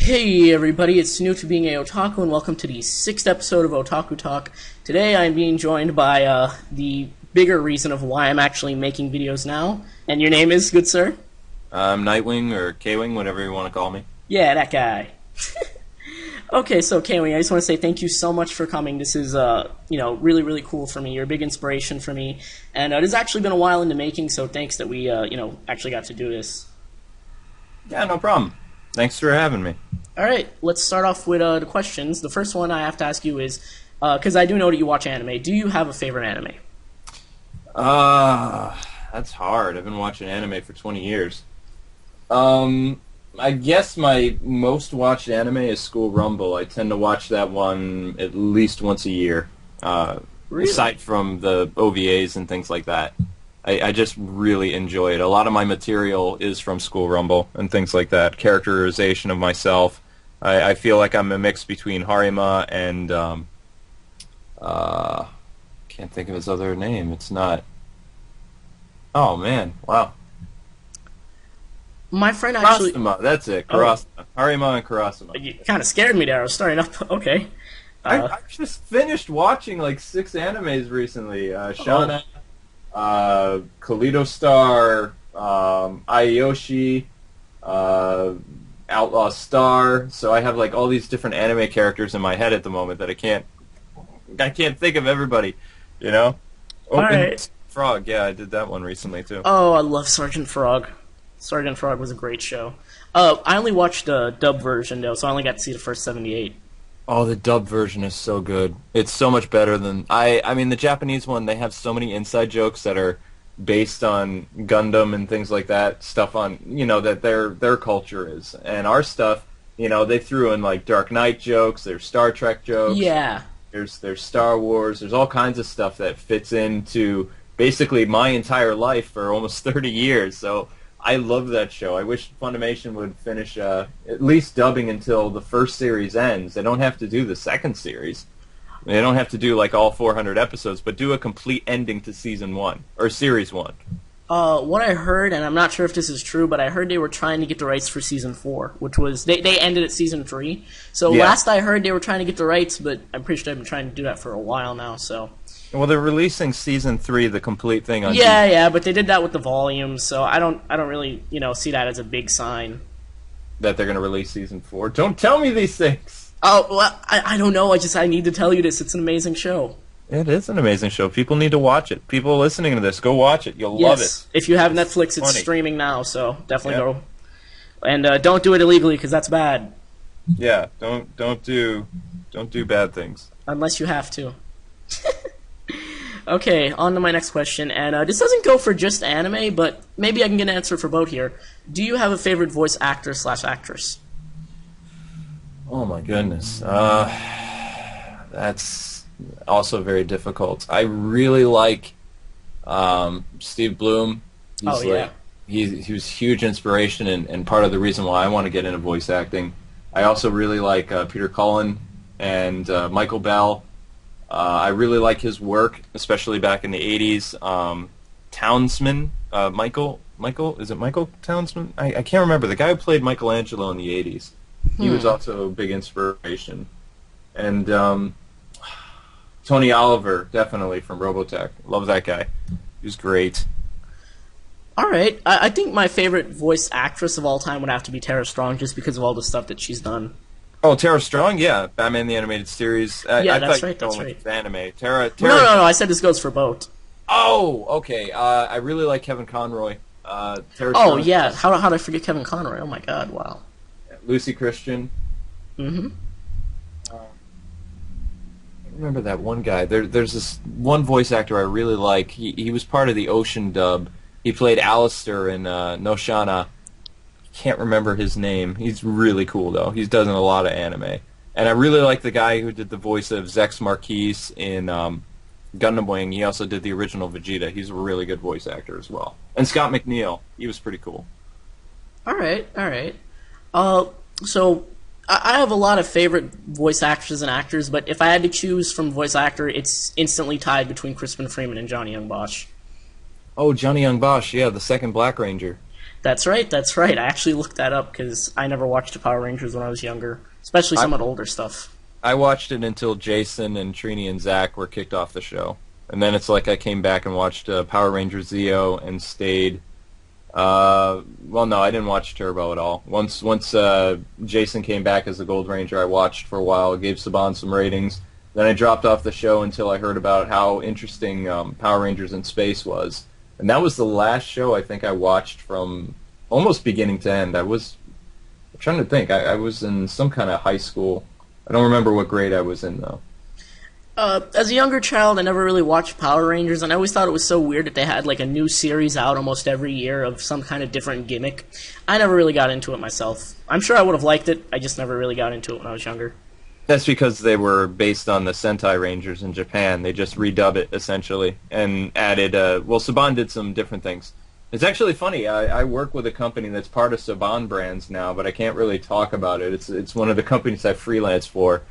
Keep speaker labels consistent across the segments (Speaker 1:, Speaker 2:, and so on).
Speaker 1: Hey everybody, it's new to being a Otaku, and welcome to the 6th episode of Otaku Talk. Today I'm being joined by the bigger reason of why I'm actually making videos now. And your name is, good sir?
Speaker 2: Nightwing, or Kwing, whatever you want to call me.
Speaker 1: Yeah, that guy. Okay, so Kwing, I just want to say thank you so much for coming. This is, really, really cool for me. You're a big inspiration for me. And it has actually been a while in the making, so thanks that we, actually got to do this.
Speaker 2: Yeah, no problem. Thanks for having me.
Speaker 1: Alright, let's start off with the questions. The first one I have to ask you is, because I do know that you watch anime, do you have a favorite anime?
Speaker 2: That's hard. I've been watching anime for 20 years. I guess my most watched anime is School Rumble. I tend to watch that one at least once a year.
Speaker 1: Really?
Speaker 2: Aside from the OVAs and things like that. I just really enjoy it. A lot of my material is from School Rumble and things like that. Characterization of myself. I feel like I'm a mix between Harima and can't think of his other name. It's not. Oh man! Wow.
Speaker 1: My friend actually.
Speaker 2: Kurasama, that's it. Kurasama. Harima and Kurasama.
Speaker 1: You kind of scared me there. I was starting up. Okay.
Speaker 2: I just finished watching like 6 animes recently. Shauna. Kalido Star, Aiyoshi, Outlaw Star. So I have like all these different anime characters in my head at the moment that I can't think of everybody, you know?
Speaker 1: Alright.
Speaker 2: Frog, yeah, I did that one recently too.
Speaker 1: Oh, I love Sergeant Frog. Sergeant Frog was a great show. I only watched the dub version though, so I only got to see the first 78.
Speaker 2: Oh, the dub version is so good. It's so much better than... I mean, the Japanese one, they have so many inside jokes that are based on Gundam and things like that, stuff on, that their culture is. And our stuff, they threw in, like, Dark Knight jokes, there's Star Trek jokes.
Speaker 1: Yeah.
Speaker 2: There's Star Wars, there's all kinds of stuff that fits into basically my entire life for almost 30 years, so... I love that show. I wish Funimation would finish at least dubbing until the first series ends. They don't have to do the second series. They don't have to do like all 400 episodes, but do a complete ending to season 1 or series 1.
Speaker 1: What I heard, and I'm not sure if this is true, but I heard they were trying to get the rights for season 4, which was they ended at season 3. So
Speaker 2: Yeah.
Speaker 1: Last I heard, they were trying to get the rights, but I'm pretty sure they've been trying to do that for a while now. So.
Speaker 2: Well, they're releasing season 3, the complete thing on.
Speaker 1: Yeah, but they did that with the volumes, so I don't really, see that as a big sign.
Speaker 2: That they're going to release season 4. Don't tell me these things.
Speaker 1: Oh, well, I don't know. I need to tell you this. It's an amazing show.
Speaker 2: It is an amazing show. People need to watch it. People listening to this, go watch it. You'll love it.
Speaker 1: If you have Netflix, it's
Speaker 2: funny.
Speaker 1: streaming now, so definitely go. And don't do it illegally, because that's bad.
Speaker 2: Yeah, don't do bad things.
Speaker 1: Unless you have to. Okay, on to my next question, and this doesn't go for just anime, but maybe I can get an answer for both here. Do you have a favorite voice actor / actress?
Speaker 2: Oh my goodness. That's also very difficult. I really like Steve Bloom. He was huge inspiration and part of the reason why I want to get into voice acting. I also really like Peter Cullen and Michael Bell. I really like his work, especially back in the 80s. Townsman, Michael, is it Michael Townsman? I can't remember. The guy who played Michelangelo in the 80s. He was also a big inspiration. And Tony Oliver, definitely, from Robotech. Love that guy. He was great.
Speaker 1: Alright, I think my favorite voice actress of all time would have to be Tara Strong, just because of all the stuff that she's done.
Speaker 2: Oh, Tara Strong, yeah, Batman the Animated Series.
Speaker 1: That's right.
Speaker 2: Anime. Tara.
Speaker 1: No, I said this goes for both.
Speaker 2: Oh, okay. I really like Kevin Conroy. Tara
Speaker 1: Oh,
Speaker 2: Strong,
Speaker 1: yeah. How did I forget Kevin Conroy? Oh my god, wow.
Speaker 2: Lucy Christian.
Speaker 1: Mm-hmm.
Speaker 2: I remember that one guy. There's this one voice actor I really like. He was part of the Ocean dub. He played Alistair in No Shana. Can't remember his name. He's really cool though. He's done a lot of anime, and I really like the guy who did the voice of Zex Marquise in Gundam Wing. He also did the original Vegeta. He's a really good voice actor as well. And Scott McNeil, he was pretty cool.
Speaker 1: All right. So I have a lot of favorite voice actors and actors, but if I had to choose from voice actor, it's instantly tied between Crispin Freeman and Johnny Young Bosch.
Speaker 2: Oh, Johnny Young Bosch, yeah, the second Black Ranger.
Speaker 1: That's right. That's right. I actually looked that up because I never watched the Power Rangers when I was younger, especially some of the older stuff.
Speaker 2: I watched it until Jason and Trini and Zach were kicked off the show, and then it's like I came back and watched Power Rangers Zeo and stayed. Well, no, I didn't watch Turbo at all. Once Jason came back as the Gold Ranger, I watched for a while, gave Saban some ratings. Then I dropped off the show until I heard about how interesting Power Rangers in Space was. And that was the last show I think I watched from almost beginning to end. I'm trying to think. I was in some kind of high school. I don't remember what grade I was in, though.
Speaker 1: As a younger child, I never really watched Power Rangers, and I always thought it was so weird that they had like a new series out almost every year of some kind of different gimmick. I never really got into it myself. I'm sure I would have liked it, I just never really got into it when I was younger.
Speaker 2: That's because they were based on the Sentai Rangers in Japan. They just redub it, essentially, and added... well, Saban did some different things. It's actually funny. I work with a company that's part of Saban Brands now, but I can't really talk about it. It's one of the companies I freelance for.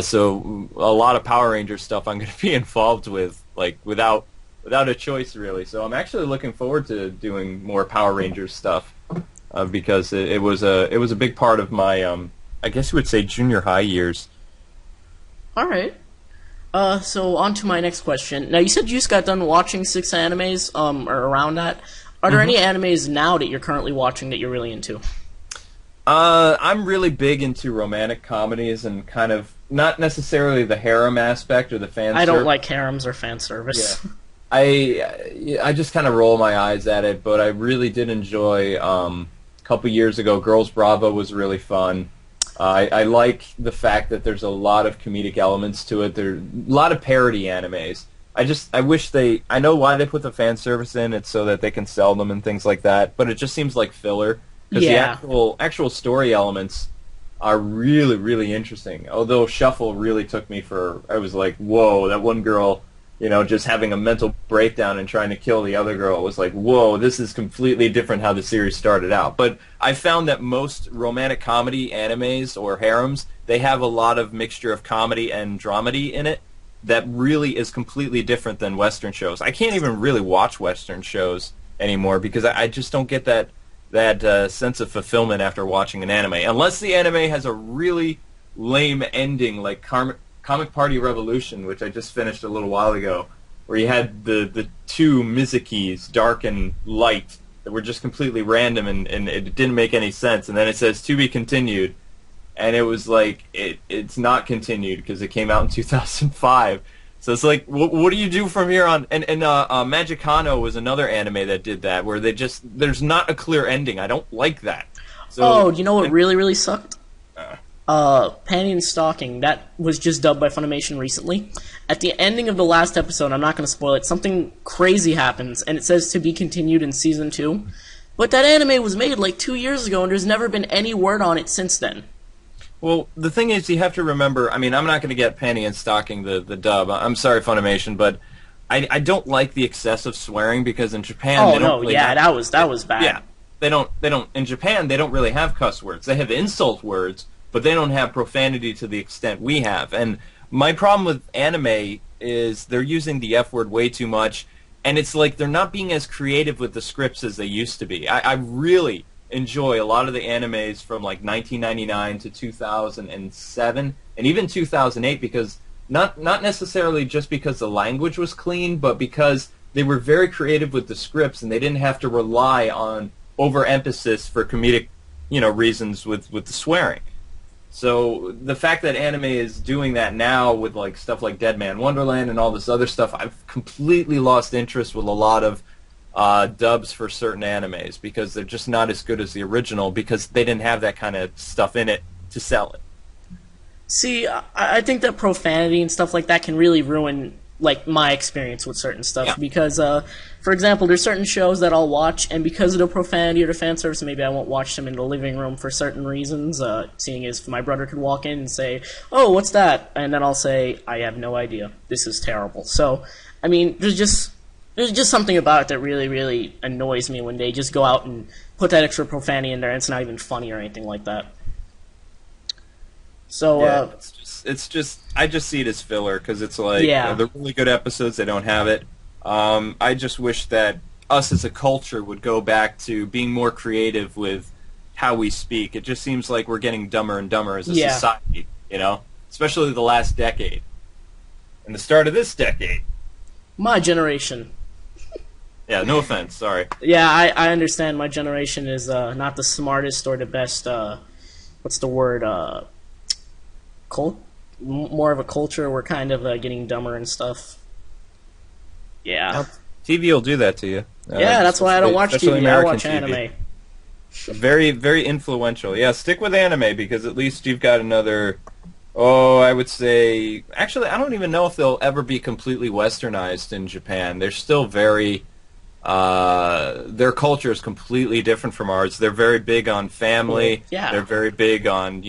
Speaker 2: So a lot of Power Rangers stuff I'm going to be involved with, like without a choice, really. So I'm actually looking forward to doing more Power Rangers stuff because it was a big part of my I guess you would say junior high years.
Speaker 1: All right. So on to my next question. Now you said you just got done watching 6 animes, or around that. Are there any animes now that you're currently watching that you're really into?
Speaker 2: I'm really big into romantic comedies and kind of not necessarily the harem aspect or the fan.
Speaker 1: I don't like harems or fan service.
Speaker 2: Yeah. I just kind of roll my eyes at it, but I really did enjoy. A couple years ago, Girls Bravo was really fun. I like the fact that there's a lot of comedic elements to it. There's a lot of parody animes. I wish I know why they put the fan service in. It's so that they can sell them and things like that. But it just seems like filler. Because the actual story elements are really, really interesting. Although Shuffle really took me I was like, whoa, that one girl, just having a mental breakdown and trying to kill the other girl. It was like, whoa, this is completely different how the series started out. But I found that most romantic comedy animes or harems, they have a lot of mixture of comedy and dramedy in it that really is completely different than Western shows. I can't even really watch Western shows anymore because I just don't get that sense of fulfillment after watching an anime. Unless the anime has a really lame ending like Comic Party Revolution, which I just finished a little while ago, where you had the two Mizukis, dark and light, that were just completely random and it didn't make any sense. And then it says, to be continued. And it was like, it's not continued because it came out in 2005. So it's like, what do you do from here on? And Magicano was another anime that did that, where there's not a clear ending. I don't like that. So,
Speaker 1: do you know what really, really sucked? Panty and Stalking. That was just dubbed by Funimation recently. At the ending of the last episode, I'm not going to spoil it, something crazy happens, and it says to be continued in Season 2. But that anime was made like 2 years ago, and there's never been any word on it since then.
Speaker 2: Well, the thing is, you have to remember, I'm not going to get Panty and Stalking the dub. I'm sorry, Funimation, but I don't like the excessive swearing because in Japan they don't really have,
Speaker 1: that was bad.
Speaker 2: Yeah. They don't in Japan they don't really have cuss words. They have insult words, but they don't have profanity to the extent we have. And my problem with anime is they're using the F word way too much, and it's like they're not being as creative with the scripts as they used to be. I really enjoy a lot of the animes from like 1999 to 2007 and even 2008 because not necessarily just because the language was clean, but because they were very creative with the scripts and they didn't have to rely on overemphasis for comedic reasons with the swearing. So the fact that anime is doing that now with like stuff like Dead Man Wonderland and all this other stuff, I've completely lost interest with a lot of dubs for certain animes because they're just not as good as the original because they didn't have that kind of stuff in it to sell it.
Speaker 1: See, I think that profanity and stuff like that can really ruin like my experience with certain stuff because, for example, there's certain shows that I'll watch and because of the profanity or the fan service, maybe I won't watch them in the living room for certain reasons, seeing as my brother could walk in and say, oh, what's that? And then I'll say, I have no idea. This is terrible. So, I mean, there's just something about it that really, really annoys me when they just go out and put that extra profanity in there and it's not even funny or anything like that. So,
Speaker 2: it's just I just see it as filler because it's like they're really good episodes. They don't have it. I just wish that us as a culture would go back to being more creative with how we speak. It just seems like we're getting dumber and dumber as a society, you know? Especially the last decade. And the start of this decade.
Speaker 1: My generation.
Speaker 2: Yeah, no offense, sorry.
Speaker 1: Yeah, I understand my generation is not the smartest or the best, what's the word, more of a culture. We're kind of getting dumber and stuff. Yeah.
Speaker 2: Well, TV will do that to you.
Speaker 1: Yeah, that's why I don't watch TV. I watch anime.
Speaker 2: Very, very influential. Yeah, stick with anime because at least you've got another... Oh, I would say... Actually, I don't even know if they'll ever be completely westernized in Japan. They're still very... their culture is completely different from ours. They're very big on family.
Speaker 1: Yeah.
Speaker 2: They're very big on,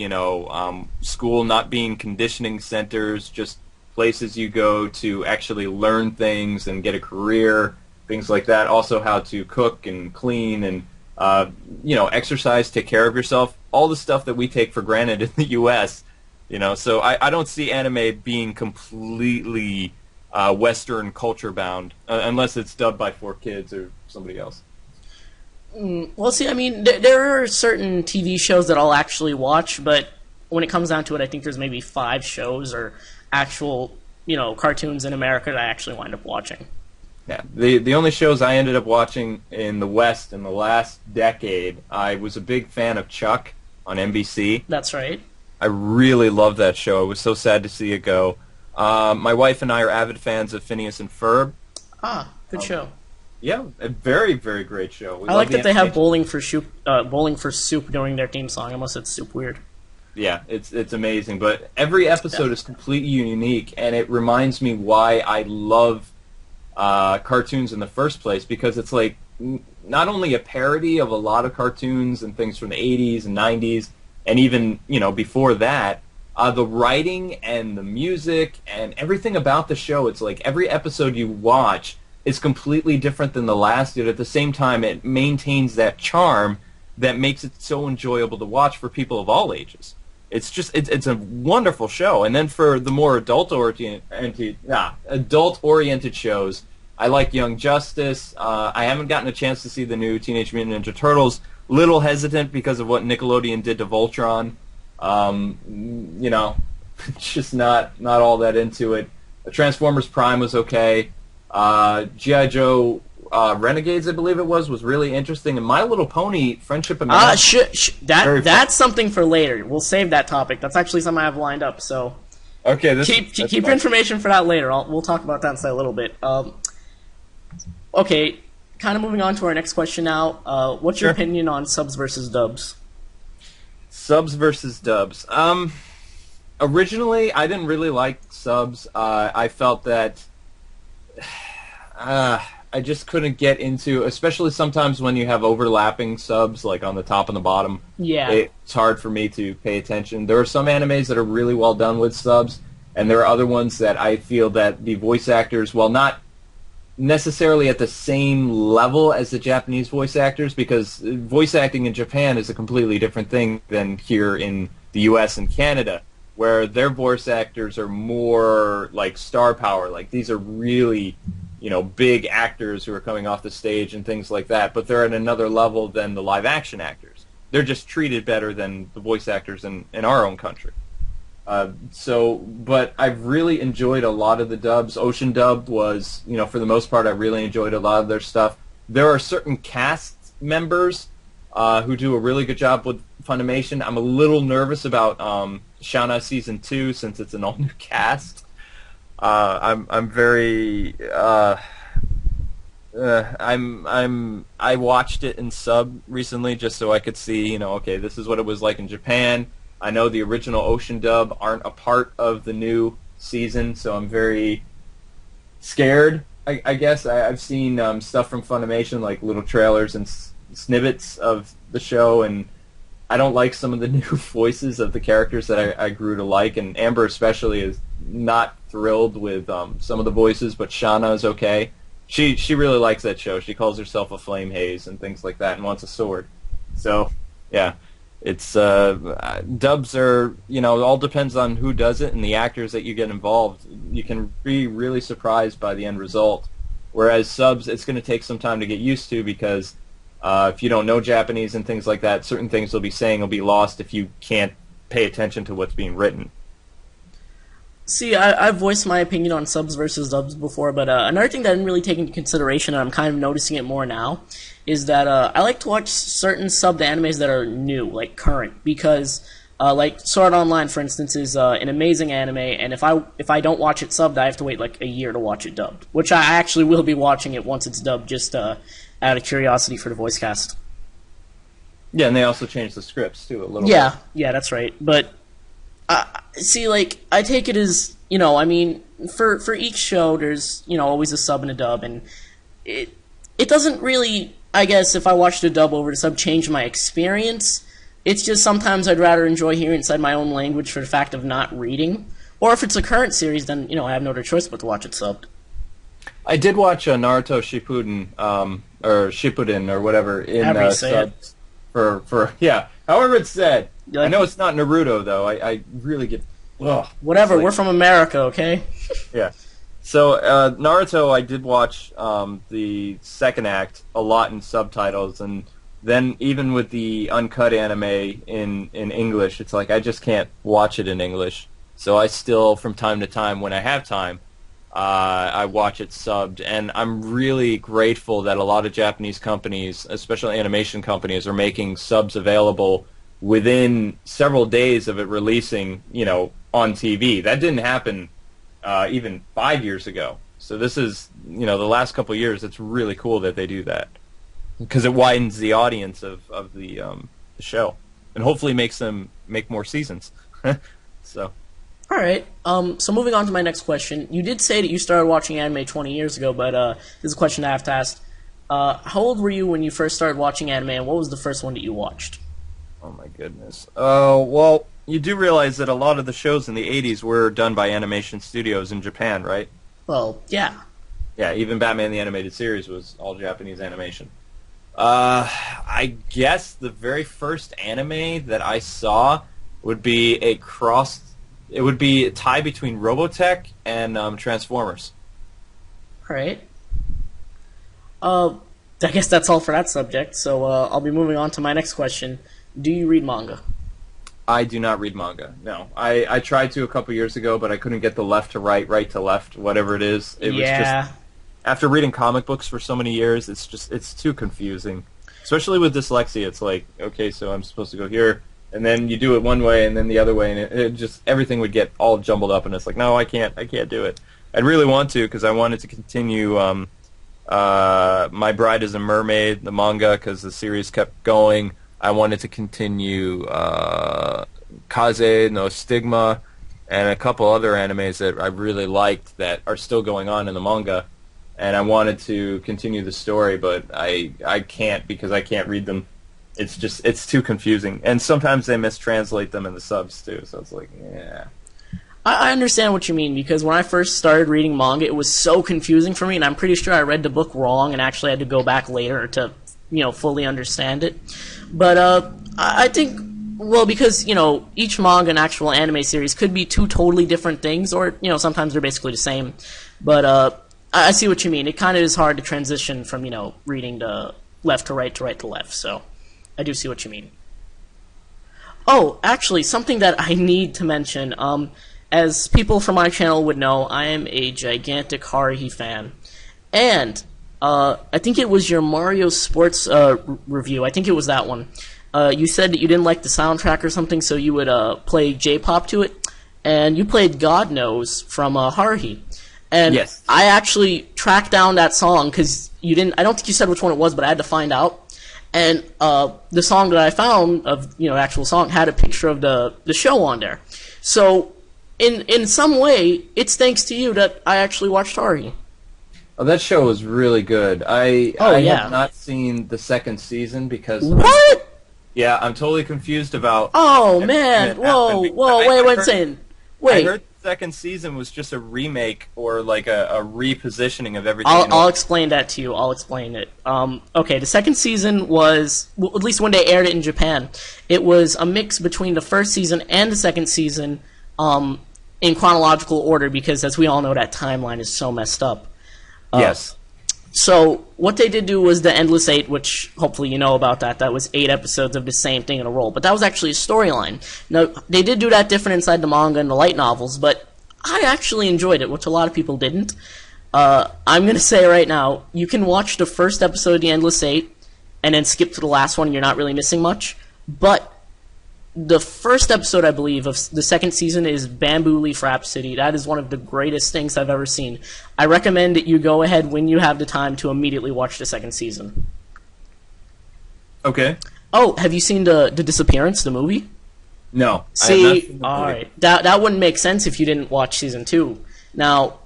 Speaker 2: school not being conditioning centers, just places you go to actually learn things and get a career, things like that. Also how to cook and clean and, exercise, take care of yourself. All the stuff that we take for granted in the U.S., So I don't see anime being completely... Western culture bound, unless it's dubbed by 4Kids or somebody else.
Speaker 1: Well, see, I mean, there are certain TV shows that I'll actually watch, but when it comes down to it, I think there's maybe 5 shows or actual, cartoons in America that I actually wind up watching.
Speaker 2: Yeah, the only shows I ended up watching in the West in the last decade, I was a big fan of Chuck on NBC.
Speaker 1: That's right.
Speaker 2: I really loved that show. I was so sad to see it go. My wife and I are avid fans of Phineas and Ferb.
Speaker 1: Ah, good show.
Speaker 2: Yeah, a very, very great show.
Speaker 1: I like that they have bowling for soup during their theme song. I must have soup weird.
Speaker 2: Yeah, it's amazing. But every episode is completely unique, and it reminds me why I love cartoons in the first place, because it's like not only a parody of a lot of cartoons and things from the 80s and 90s, and even, before that, the writing and the music and everything about the show, it's like every episode you watch is completely different than the last, yet at the same time it maintains that charm that makes it so enjoyable to watch for people of all ages. It's just, it's a wonderful show. And then for the more adult-oriented shows, I like Young Justice. I haven't gotten a chance to see the new Teenage Mutant Ninja Turtles. Little hesitant because of what Nickelodeon did to Voltron. Just not all that into it. Transformers Prime was okay. G.I. Joe Renegades, I believe it was really interesting. And My Little Pony Friendship and
Speaker 1: that's something for later. We'll save that topic. That's actually something I have lined up. So
Speaker 2: okay,
Speaker 1: keep your information for that later. We'll talk about that in a little bit. Okay, kind of moving on to our next question now. What's your opinion on subs versus dubs?
Speaker 2: Subs versus dubs. Originally, I didn't really like subs. I felt that I just couldn't get into, especially sometimes when you have overlapping subs, like on the top and the bottom.
Speaker 1: Yeah.
Speaker 2: It's hard for me to pay attention. There are some animes that are really well done with subs, and there are other ones that I feel that the voice actors, while not necessarily at the same level as the Japanese voice actors, because voice acting in Japan is a completely different thing than here in the US and Canada, where their voice actors are more like star power. Like, these are really, big actors who are coming off the stage and things like that, but they're at another level than the live action actors. They're just treated better than the voice actors in our own country. But I've really enjoyed a lot of the dubs. Ocean Dub was, for the most part, I really enjoyed a lot of their stuff. There are certain cast members who do a really good job with Funimation. I'm a little nervous about Shauna Season 2 since it's an all-new cast. I'm very... I watched it in sub recently just so I could see, okay, this is what it was like in Japan. I know the original Ocean Dub aren't a part of the new season, so I'm very scared, I guess. I've seen stuff from Funimation, like little trailers and snippets of the show, and I don't like some of the new voices of the characters that I grew to like, and Amber especially is not thrilled with some of the voices, but Shauna is okay. She really likes that show. She calls herself a flame haze and things like that and wants a sword. So, yeah. It's dubs are, it all depends on who does it and the actors that you get involved. You can be really surprised by the end result Whereas subs, it's going to take some time to get used to because if you don't know Japanese and things like that, certain things they'll be saying will be lost if you can't pay attention to what's being written.
Speaker 1: See, I've voiced my opinion on subs versus dubs before, but another thing that I didn't really take into consideration, and I'm kind of noticing it more now, is that I like to watch certain subbed animes that are new, like current, because like Sword Art Online, for instance, is an amazing anime, and if I don't watch it subbed, I have to wait like a year to watch it dubbed, which I actually will be watching it once it's dubbed, just out of curiosity for the voice cast.
Speaker 2: Yeah, and they also changed the scripts too a little bit.
Speaker 1: Yeah, that's right, but. See, like, I take it as, I mean, for each show, there's, always a sub and a dub, and it doesn't really, I guess, if I watched a dub over the sub, change my experience. It's just sometimes I'd rather enjoy hearing inside my own language for the fact of not reading. Or if it's a current series, then, I have no other choice but to watch it subbed.
Speaker 2: I did watch Naruto Shippuden, or Shippuden, or whatever, in subs for however it's said. I know it's not Naruto, though. I really get... Ugh.
Speaker 1: Whatever, we're from America, okay?
Speaker 2: Yeah. So, Naruto, I did watch the second act a lot in subtitles, and then even with the uncut anime in English, it's like I just can't watch it in English. So I still, from time to time, when I have time, I watch it subbed, and I'm really grateful that a lot of Japanese companies, especially animation companies, are making subs available within several days of it releasing, on TV. That didn't happen even 5 years ago. So this is, the last couple of years, it's really cool that they do that. Because it widens the audience of the show. And hopefully makes them make more seasons. So.
Speaker 1: All right. So moving on to my next question. You did say that you started watching anime 20 years ago, but this is a question I have to ask. How old were you when you first started watching anime, and what was the first one that you watched?
Speaker 2: Oh my goodness. Well, you do realize that a lot of the shows in the 80s were done by animation studios in Japan, right?
Speaker 1: Well, yeah.
Speaker 2: Yeah, even Batman the Animated Series was all Japanese animation. I guess the very first anime that I saw would be it would be a tie between Robotech and Transformers.
Speaker 1: All right. I guess that's all for that subject, so I'll be moving on to my next question. Do you read manga?
Speaker 2: I do not read manga, no. I tried to a couple years ago, but I couldn't get the left to right, right to left, whatever it is. It was just, after reading comic books for so many years, it's too confusing. Especially with dyslexia, it's like, okay, so I'm supposed to go here, and then you do it one way, and then the other way, and it just, everything would get all jumbled up, and it's like, no, I can't do it. I'd really want to, because I wanted to continue My Bride is a Mermaid, the manga, because the series kept going. I wanted to continue Kaze no Stigma and a couple other animes that I really liked that are still going on in the manga, and I wanted to continue the story, but I can't because I can't read them. It's too confusing, and sometimes they mistranslate them in the subs too, so it's like, yeah.
Speaker 1: I understand what you mean, because when I first started reading manga, it was so confusing for me, and I'm pretty sure I read the book wrong and actually had to go back later to, fully understand it. But I think, well, because, each manga and actual anime series could be two totally different things, or, sometimes they're basically the same. But I see what you mean. It kind of is hard to transition from, reading the left to right to left, so I do see what you mean. Oh, actually, something that I need to mention, as people from my channel would know, I am a gigantic Haruhi fan. And I think it was your Mario Sports review. I think it was that one. You said that you didn't like the soundtrack or something, so you would play J-pop to it. And you played God Knows from Haruhi. And
Speaker 2: yes.
Speaker 1: I actually tracked down that song because you didn't. I don't think you said which one it was, but I had to find out. And the song that I found of the actual song had a picture of the show on there. So in some way, it's thanks to you that I actually watched Haruhi.
Speaker 2: Oh, that show was really good. I have not seen the second season because...
Speaker 1: What?
Speaker 2: Yeah, I'm totally confused about...
Speaker 1: Oh, man. Whoa, wait a second. Wait.
Speaker 2: I heard the second season was just a remake or like a repositioning of everything.
Speaker 1: I'll explain that to you. I'll explain it. Okay, the second season was... Well, at least when they aired it in Japan, it was a mix between the first season and the second season in chronological order because, as we all know, that timeline is so messed up.
Speaker 2: Yes.
Speaker 1: So what they did do was the Endless Eight, which hopefully you know about that. That was 8 episodes of the same thing in a row. But that was actually a storyline. Now, they did do that different inside the manga and the light novels, but I actually enjoyed it, which a lot of people didn't. I'm going to say right now, you can watch the first episode of the Endless Eight and then skip to the last one and you're not really missing much. But the first episode, I believe, of the second season is Bamboo Leaf Rhapsody. That is one of the greatest things I've ever seen. I recommend that you go ahead when you have the time to immediately watch the second season.
Speaker 2: Okay.
Speaker 1: Oh, have you seen the Disappearance, the movie?
Speaker 2: No.
Speaker 1: See, alright. That wouldn't make sense if you didn't watch season 2. Now,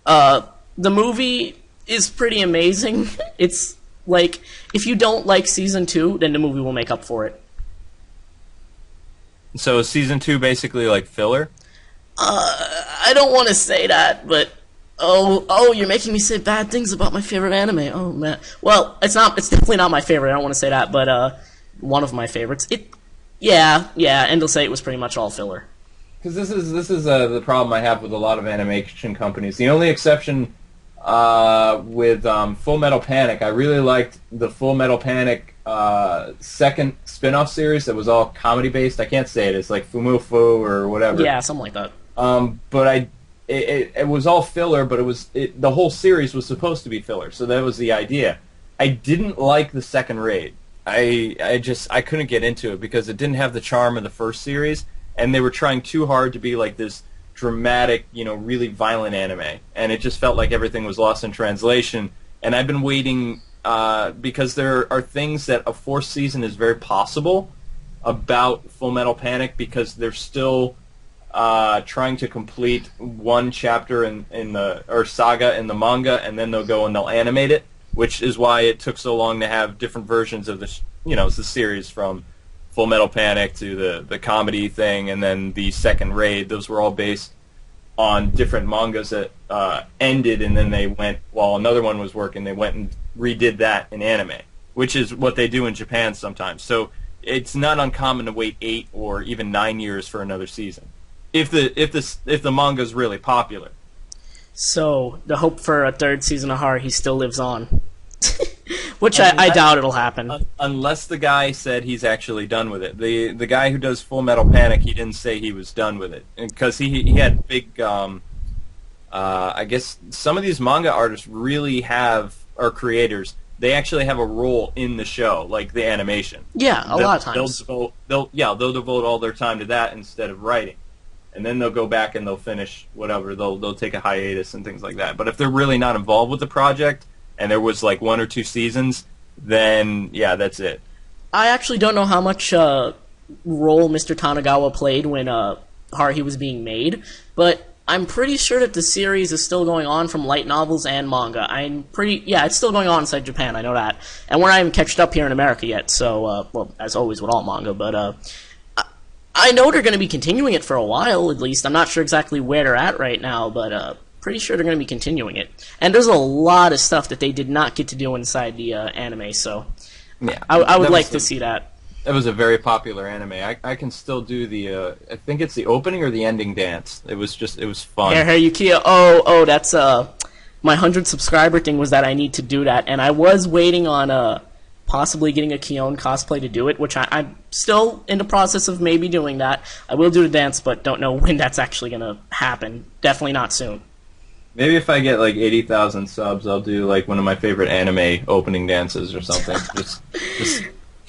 Speaker 1: the movie is pretty amazing. It's like, if you don't like season 2, then the movie will make up for it.
Speaker 2: So is season 2 basically like filler?
Speaker 1: I don't want to say that, but oh, you're making me say bad things about my favorite anime. Oh man. Well, it's definitely not my favorite. I don't want to say that, but one of my favorites. Yeah. Endless Eight was pretty much all filler.
Speaker 2: Because this is the problem I have with a lot of animation companies. The only exception with Full Metal Panic, I really liked the Full Metal Panic second spin-off series that was all comedy-based. I can't say it. It's like Fumufu or whatever.
Speaker 1: Yeah, something like that.
Speaker 2: But it was all filler, but the whole series was supposed to be filler, so that was the idea. I didn't like the second raid. I couldn't get into it because it didn't have the charm of the first series, and they were trying too hard to be like this dramatic, really violent anime, and it just felt like everything was lost in translation. And I've been waiting because there are things that a fourth season is very possible about Full Metal Panic, because they're still trying to complete one chapter or saga in the manga, and then they'll go and they'll animate it, which is why it took so long to have different versions of the series, from Full Metal Panic to the comedy thing, and then the second raid. Those were all based on different mangas that ended, and then they went, while another one was working, they went and redid that in anime, which is what they do in Japan sometimes. So it's not uncommon to wait 8 or even 9 years for another season, if the manga's really popular.
Speaker 1: So the hope for a third season of Haruhi still lives on. Which I doubt it'll happen.
Speaker 2: Unless the guy said he's actually done with it. The guy who does Full Metal Panic, he didn't say he was done with it, because he had big. I guess some of these manga artists really or creators. They actually have a role in the show, like the animation.
Speaker 1: Yeah, a lot of times.
Speaker 2: They'll devote all their time to that instead of writing, and then they'll go back and they'll finish whatever. They'll take a hiatus and things like that. But if they're really not involved with the project, and there was like 1 or 2 seasons, then yeah, that's it.
Speaker 1: I actually don't know how much role Mr. Tanagawa played when Haruhi was being made, but I'm pretty sure that the series is still going on from light novels and manga. It's still going on inside Japan, I know that. And we're not even catched up here in America yet, so, well, as always with all manga, but I know they're going to be continuing it for a while, at least. I'm not sure exactly where they're at right now, but pretty sure they're going to be continuing it. And there's a lot of stuff that they did not get to do inside the anime, so yeah, I would like to see that.
Speaker 2: That was a very popular anime. I can still do the I think it's the opening or the ending dance. It was fun.
Speaker 1: Hey Yukiya, oh, that's my 100 subscriber thing was that I need to do that, and I was waiting on possibly getting a Kion cosplay to do it, which I'm still in the process of maybe doing that. I will do the dance, but don't know when that's actually going to happen. Definitely not soon.
Speaker 2: Maybe if I get like 80,000 subs, I'll do like one of my favorite anime opening dances or something.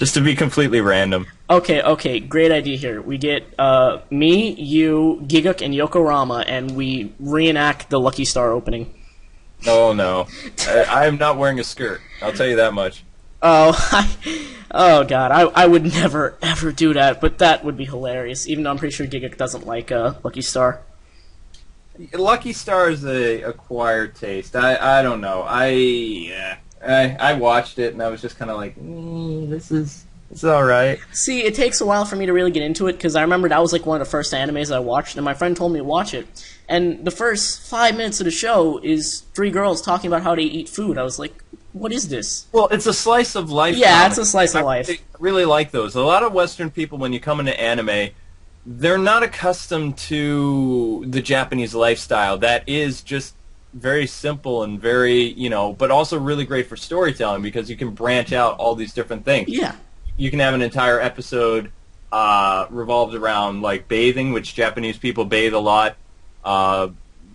Speaker 2: just to be completely random.
Speaker 1: Okay, great idea here. We get me, you, Giguk, and Yokorama, and we reenact the Lucky Star opening.
Speaker 2: Oh no, I am not wearing a skirt. I'll tell you that much.
Speaker 1: Oh, oh god, I would never ever do that, but that would be hilarious. Even though I'm pretty sure Giguk doesn't like Lucky Star.
Speaker 2: Lucky Star is a acquired taste. I don't know. I watched it and I was just kind of like, it's all right.
Speaker 1: See, it takes a while for me to really get into it, because I remember that was like one of the first animes I watched, and my friend told me to watch it. And the first 5 minutes of the show is 3 girls talking about how they eat food. I was like, what is this?
Speaker 2: Well, it's a slice of life.
Speaker 1: Yeah,
Speaker 2: comic.
Speaker 1: It's a slice of life.
Speaker 2: I really like those. A lot of Western people, when you come into anime, they're not accustomed to the Japanese lifestyle. That is just very simple and very, but also really great for storytelling because you can branch out all these different things.
Speaker 1: Yeah.
Speaker 2: You can have an entire episode revolved around like bathing, which Japanese people bathe a lot,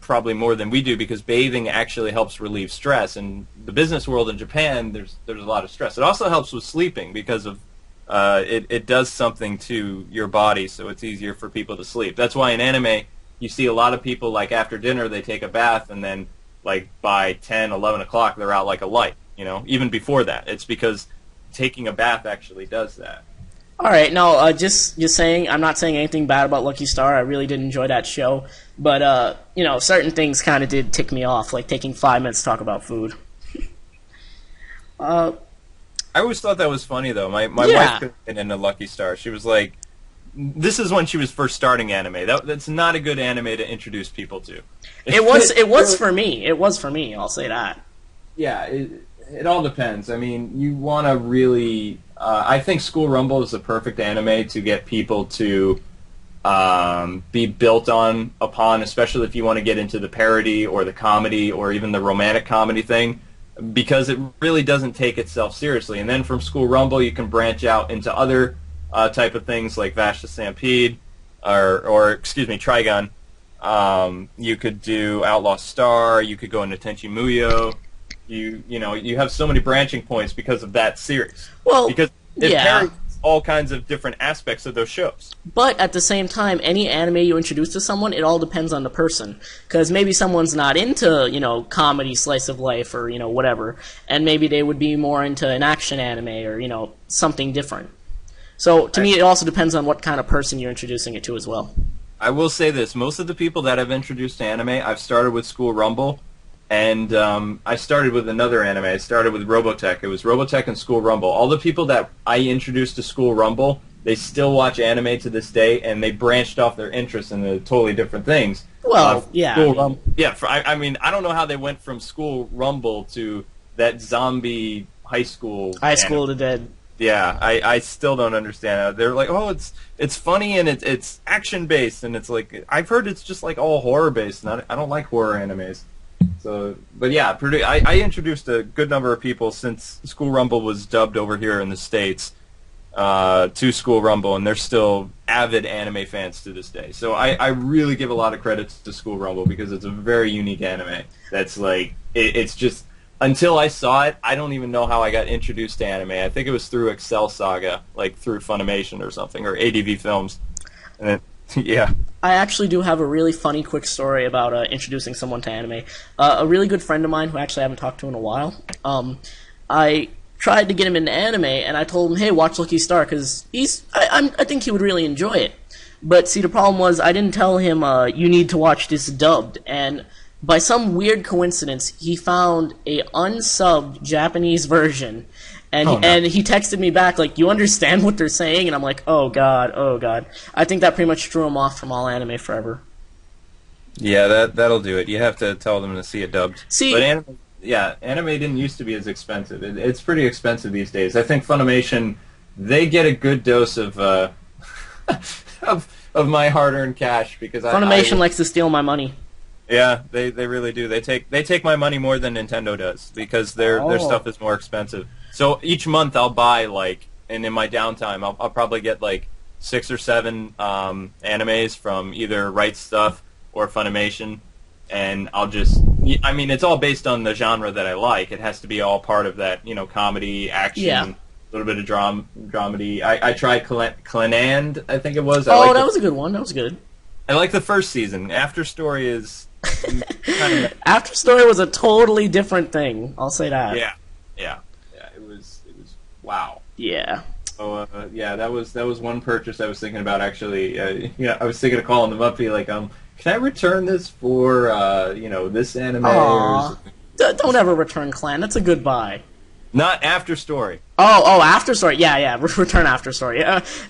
Speaker 2: probably more than we do because bathing actually helps relieve stress. In the business world in Japan, there's a lot of stress. It also helps with sleeping because of it does something to your body, so it's easier for people to sleep. That's why in anime you see a lot of people like after dinner they take a bath and then like by 10, 11 o'clock they're out like a light. Even before that, it's because taking a bath actually does that.
Speaker 1: All right, no, just saying, I'm not saying anything bad about Lucky Star. I really did enjoy that show, but certain things kind of did tick me off, like taking 5 minutes to talk about food.
Speaker 2: I always thought that was funny though. My wife couldn't get into Lucky Star. She was like, this is when she was first starting anime. That's not a good anime to introduce people to.
Speaker 1: It was for me. It was for me. I'll say that.
Speaker 2: Yeah, it all depends. I mean, you want to really. I think School Rumble is the perfect anime to get people to be built upon, especially if you want to get into the parody or the comedy or even the romantic comedy thing, because it really doesn't take itself seriously. And then from School Rumble, you can branch out into other type of things like Vash the Stampede, or excuse me, Trigun. You could do Outlaw Star. You could go into Tenchi Muyo. You have so many branching points because of that series.
Speaker 1: Well,
Speaker 2: because it parodies all kinds of different aspects of those shows.
Speaker 1: But at the same time, any anime you introduce to someone, it all depends on the person. Because maybe someone's not into, comedy, slice of life, or, whatever. And maybe they would be more into an action anime or, something different. So, to me, it also depends on what kind of person you're introducing it to as well.
Speaker 2: I will say this. Most of the people that I've introduced to anime, I've started with School Rumble. And I started with another anime. I started with Robotech. It was Robotech and School Rumble. All the people that I introduced to School Rumble, they still watch anime to this day, and they branched off their interests into totally different things.
Speaker 1: Well, yeah.
Speaker 2: I don't know how they went from School Rumble to that zombie high school.
Speaker 1: High School of the Dead.
Speaker 2: Yeah, I still don't understand it. They're like, oh, it's funny and it's action based, and it's like I've heard it's just like all horror based, and I don't like horror animes. So, but yeah, I introduced a good number of people since School Rumble was dubbed over here in the States to School Rumble, and they're still avid anime fans to this day. So I really give a lot of credit to School Rumble because it's a very unique anime. That's like, it's just, until I saw it, I don't even know how I got introduced to anime. I think it was through Excel Saga, like through Funimation or something, or ADV Films. And then, yeah.
Speaker 1: I actually do have a really funny quick story about introducing someone to anime. A really good friend of mine who actually I haven't talked to in a while, I tried to get him into anime, and I told him, hey, watch Lucky Star, because I think he would really enjoy it. But see, the problem was I didn't tell him, you need to watch this dubbed, and by some weird coincidence, he found a unsubbed Japanese version. And he texted me back, like, you understand what they're saying? And I'm like, oh, God. I think that pretty much threw him off from all anime forever.
Speaker 2: Yeah, that'll do it. You have to tell them to see it dubbed.
Speaker 1: But
Speaker 2: anime didn't used to be as expensive. It's pretty expensive these days. I think Funimation, they get a good dose of of my hard-earned cash because
Speaker 1: Funimation likes to steal my money.
Speaker 2: Yeah, they really do. They take my money more than Nintendo does because their stuff is more expensive. So each month I'll buy and in my downtime I'll probably get 6 or 7 animes from either Right Stuff or Funimation, and it's all based on the genre that I like. It has to be all part of that, comedy, action, a little bit of dramedy. I tried Clanand, I think it was.
Speaker 1: That was a good one. That was good.
Speaker 2: I like the first season. After Story is kind of...
Speaker 1: After Story was a totally different thing. I'll say that.
Speaker 2: Yeah. It was wow.
Speaker 1: Yeah.
Speaker 2: So that was one purchase I was thinking about actually. I was thinking of calling them up, be like, can I return this for this anime?
Speaker 1: Don't ever return Clan. That's a good buy.
Speaker 2: Not After Story.
Speaker 1: Oh, After Story. Yeah. Return After Story.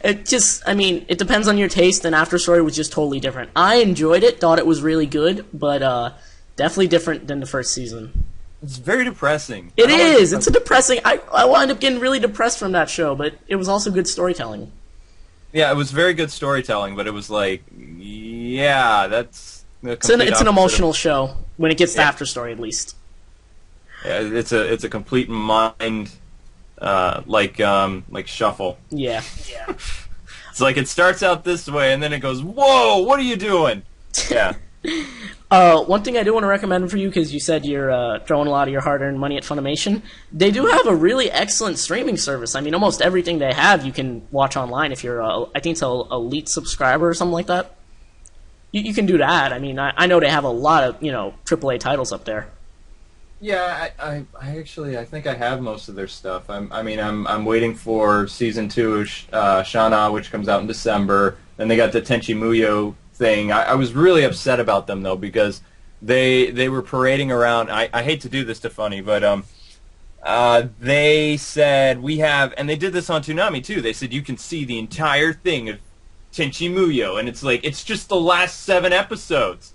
Speaker 1: It depends on your taste, and After Story was just totally different. I enjoyed it, thought it was really good, but definitely different than the first season.
Speaker 2: It's very depressing.
Speaker 1: It is. It's a depressing... I wound up getting really depressed from that show, but it was also good storytelling.
Speaker 2: Yeah, it was very good storytelling, but it was like, yeah, that's...
Speaker 1: It's an emotional show. when it gets to After Story, at least.
Speaker 2: Yeah, it's a complete mind like shuffle.
Speaker 1: Yeah.
Speaker 2: It's like it starts out this way and then it goes, whoa, what are you doing? Yeah.
Speaker 1: One thing I do want to recommend for you, because you said you're throwing a lot of your hard-earned money at Funimation, they do have a really excellent streaming service. I mean, almost everything they have you can watch online if you're, I think it's an elite subscriber or something like that. You can do that. I mean, I know they have a lot of, AAA titles up there.
Speaker 2: Yeah, I actually, I think I have most of their stuff. I'm waiting for season 2 of Shana, which comes out in December. Then they got the Tenchi Muyo thing. I was really upset about them though, because they were parading around. I hate to do this to Funny, but they said we have, and they did this on Toonami too. They said you can see the entire thing of Tenchi Muyo, and it's like it's just the last 7 episodes.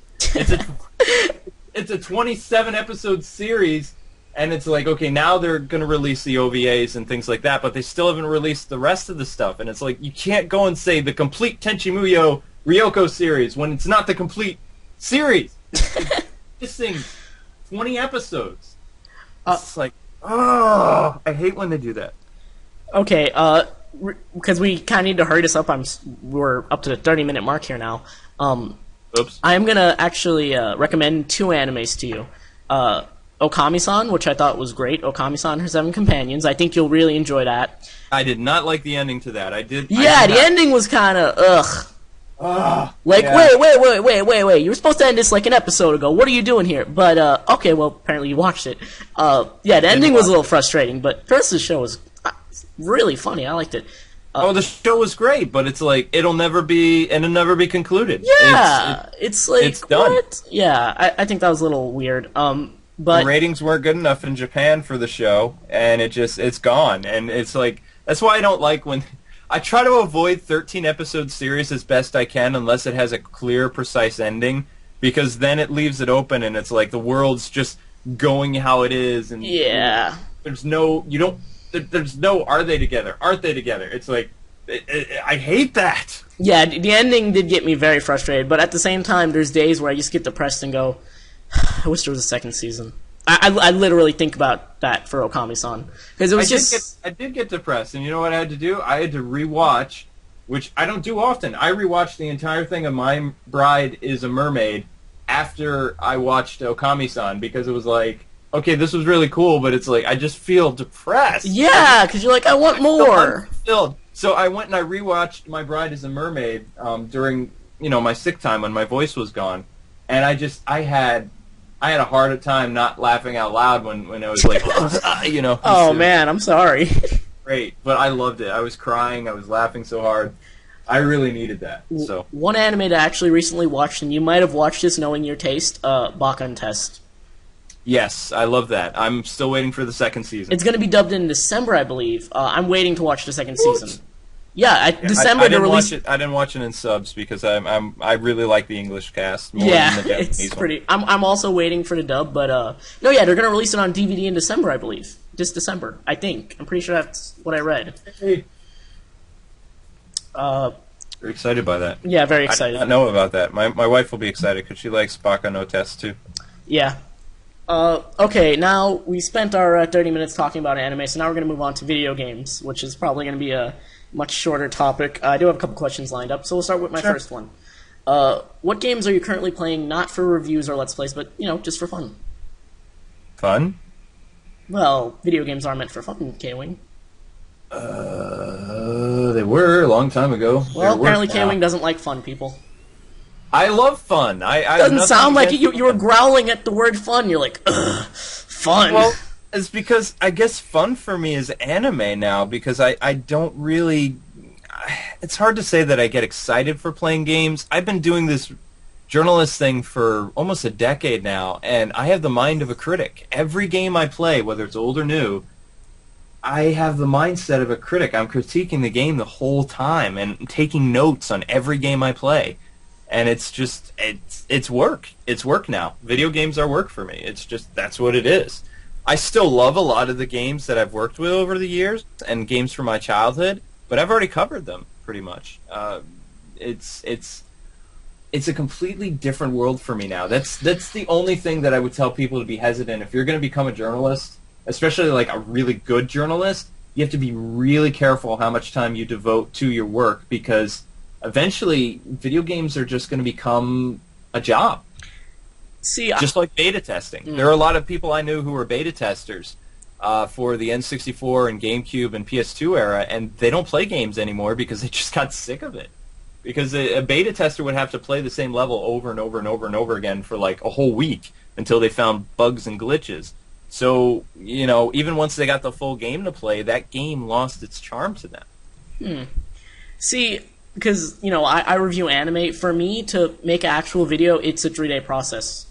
Speaker 2: It's a 27 episode series, and it's like, okay, now they're going to release the OVAs and things like that, but they still haven't released the rest of the stuff, and it's like, you can't go and say the complete Tenchi Muyo Ryoko series when it's not the complete series. It's missing 20 episodes. It's like, oh, I hate when they do that.
Speaker 1: Okay, because we kind of need to hurry this up. We're up to the 30-minute mark here now.
Speaker 2: Oops.
Speaker 1: I'm going to actually recommend 2 animes to you. Okami-san, which I thought was great. Okami-san, Her 7 Companions. I think you'll really enjoy that.
Speaker 2: I did not like the ending to that.
Speaker 1: Yeah, the ending was kind of, ugh. Like,
Speaker 2: yeah.
Speaker 1: Wait. You were supposed to end this like an episode ago. What are you doing here? But, okay, well, apparently you watched it. Yeah, the ending was a little frustrating, but the rest of the show was really funny. I liked it.
Speaker 2: The show was great, but it's like it'll never be concluded.
Speaker 1: Yeah, it's like
Speaker 2: it's done.
Speaker 1: What? Yeah, I think that was a little weird. But
Speaker 2: the ratings weren't good enough in Japan for the show, and it's gone. And it's like that's why I don't like when I try to avoid 13 episode series as best I can, unless it has a clear, precise ending, because then it leaves it open, and it's like the world's just going how it is, and there's no are they together? Aren't they together? It's like, I hate that.
Speaker 1: Yeah, the ending did get me very frustrated, but at the same time, there's days where I just get depressed and go, I wish there was a second season. I literally think about that for Okami-san. Because it was
Speaker 2: I did get depressed, and you know what I had to do? I had to rewatch, which I don't do often. I rewatched the entire thing of My Bride is a Mermaid after I watched Okami-san, because it was like, okay, this was really cool, but it's like, I just feel depressed. Yeah,
Speaker 1: because you're like, I want more.
Speaker 2: So I went and I rewatched My Bride is a Mermaid during, my sick time when my voice was gone. And I had a hard time not laughing out loud when I was like,
Speaker 1: Oh, man, I'm sorry.
Speaker 2: Great, but I loved it. I was crying. I was laughing so hard. I really needed that. So
Speaker 1: one anime that I actually recently watched, and you might have watched this knowing your taste, Baka Test.
Speaker 2: Yes, I love that. I'm still waiting for the second season.
Speaker 1: It's going to be dubbed in December, I believe. I'm waiting to watch the second season. Yeah, December to release.
Speaker 2: I didn't watch it in subs because I really like the English cast more
Speaker 1: than
Speaker 2: the Japanese
Speaker 1: it's pretty. I'm also waiting for the dub, but no, yeah, they're going to release it on DVD in December, I believe. This December, I think. I'm pretty sure that's what I read.
Speaker 2: Hey. Very excited by that.
Speaker 1: Yeah, very excited.
Speaker 2: I know about that. My wife will be excited because she likes Baka no Test too.
Speaker 1: Yeah. Okay, now we spent our 30 minutes talking about anime, so now we're going to move on to video games, which is probably going to be a much shorter topic. I do have a couple questions lined up, so we'll start with my first one. What games are you currently playing, not for reviews or Let's Plays, but, just for fun?
Speaker 2: Fun?
Speaker 1: Well, video games are meant for fun, K-Wing.
Speaker 2: They were a long time ago.
Speaker 1: Well, apparently K-Wing doesn't like fun, people.
Speaker 2: I love fun.
Speaker 1: Doesn't sound like it. You were growling at the word fun. You're like, ugh, fun.
Speaker 2: Well, it's because I guess fun for me is anime now, because I don't really... It's hard to say that I get excited for playing games. I've been doing this journalist thing for almost a decade now, and I have the mind of a critic. Every game I play, whether it's old or new, I have the mindset of a critic. I'm critiquing the game the whole time and taking notes on every game I play. And it's just, it's work. It's work now. Video games are work for me. It's just, that's what it is. I still love a lot of the games that I've worked with over the years and games from my childhood, but I've already covered them pretty much. it's a completely different world for me now. That's the only thing that I would tell people to be hesitant. If you're going to become a journalist, especially like a really good journalist, you have to be really careful how much time you devote to your work, because eventually video games are just going to become a job.
Speaker 1: See,
Speaker 2: just like beta testing. There are a lot of people I knew who were beta testers for the N64 and GameCube and PS2 era, and they don't play games anymore because they just got sick of it. Because a beta tester would have to play the same level over and over and over and over again for like a whole week until they found bugs and glitches. So, you know, even once they got the full game to play, that game lost its charm to them.
Speaker 1: See, because, you know, I review anime. For me to make an actual video, it's a 3-day process.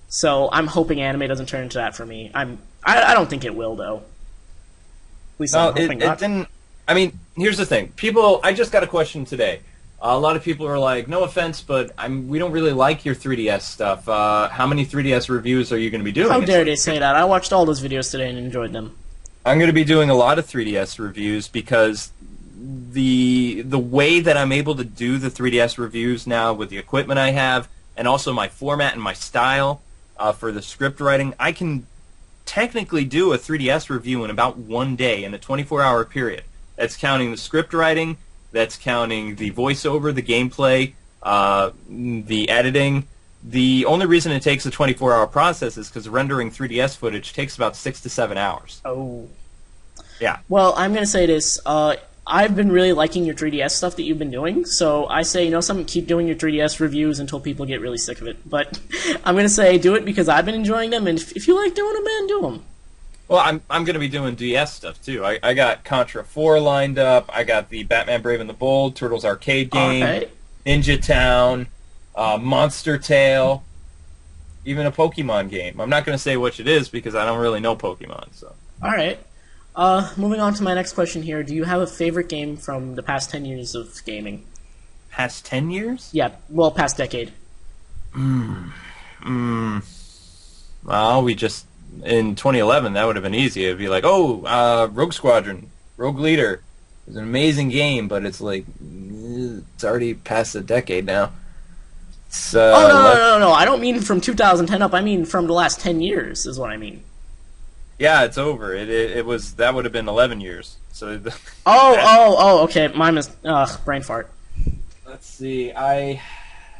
Speaker 1: So I'm hoping anime doesn't turn into that for me. I don't think it will, though. At least I'm hoping not.
Speaker 2: It didn't. I mean, here's the thing. People, I just got a question today. A lot of people are like, no offense, but we don't really like your 3DS stuff. How many 3DS reviews are you going to be doing?
Speaker 1: How dare they say that? I watched all those videos today and enjoyed them.
Speaker 2: I'm going to be doing a lot of 3DS reviews because the way that I'm able to do the 3DS reviews now with the equipment I have, and also my format and my style for the script writing, I can technically do a 3DS review in about 1 day in a 24-hour period. That's counting the script writing, that's counting the voiceover, the gameplay, the editing. The only reason it takes a 24-hour process is because rendering 3DS footage takes about 6 to 7 hours.
Speaker 1: Oh.
Speaker 2: Yeah.
Speaker 1: Well, I'm going to say this. I've been really liking your 3DS stuff that you've been doing, so I say, you know something, keep doing your 3DS reviews until people get really sick of it. But I'm going to say do it because I've been enjoying them, and if you like doing them, man, do them.
Speaker 2: Well, I'm going to be doing DS stuff, too. I got Contra 4 lined up. I got the Batman Brave and the Bold, Turtles Arcade game,
Speaker 1: right.
Speaker 2: Ninja Town, Monster Tale, even a Pokemon game. I'm not going to say which it is because I don't really know Pokemon. So.
Speaker 1: All right. Moving on to my next question here. Do you have a favorite game from the past 10 years of gaming?
Speaker 2: Past 10 years?
Speaker 1: Yeah, well, past decade.
Speaker 2: Well, in 2011, that would have been easy. It'd be like, Rogue Squadron, Rogue Leader. It's an amazing game, but it's like, it's already past a decade now. So,
Speaker 1: no. I don't mean from 2010 up. I mean from the last 10 years is what I mean.
Speaker 2: Yeah, it's over. That would have been 11 years. So.
Speaker 1: Okay. Mine is brain fart.
Speaker 2: Let's see.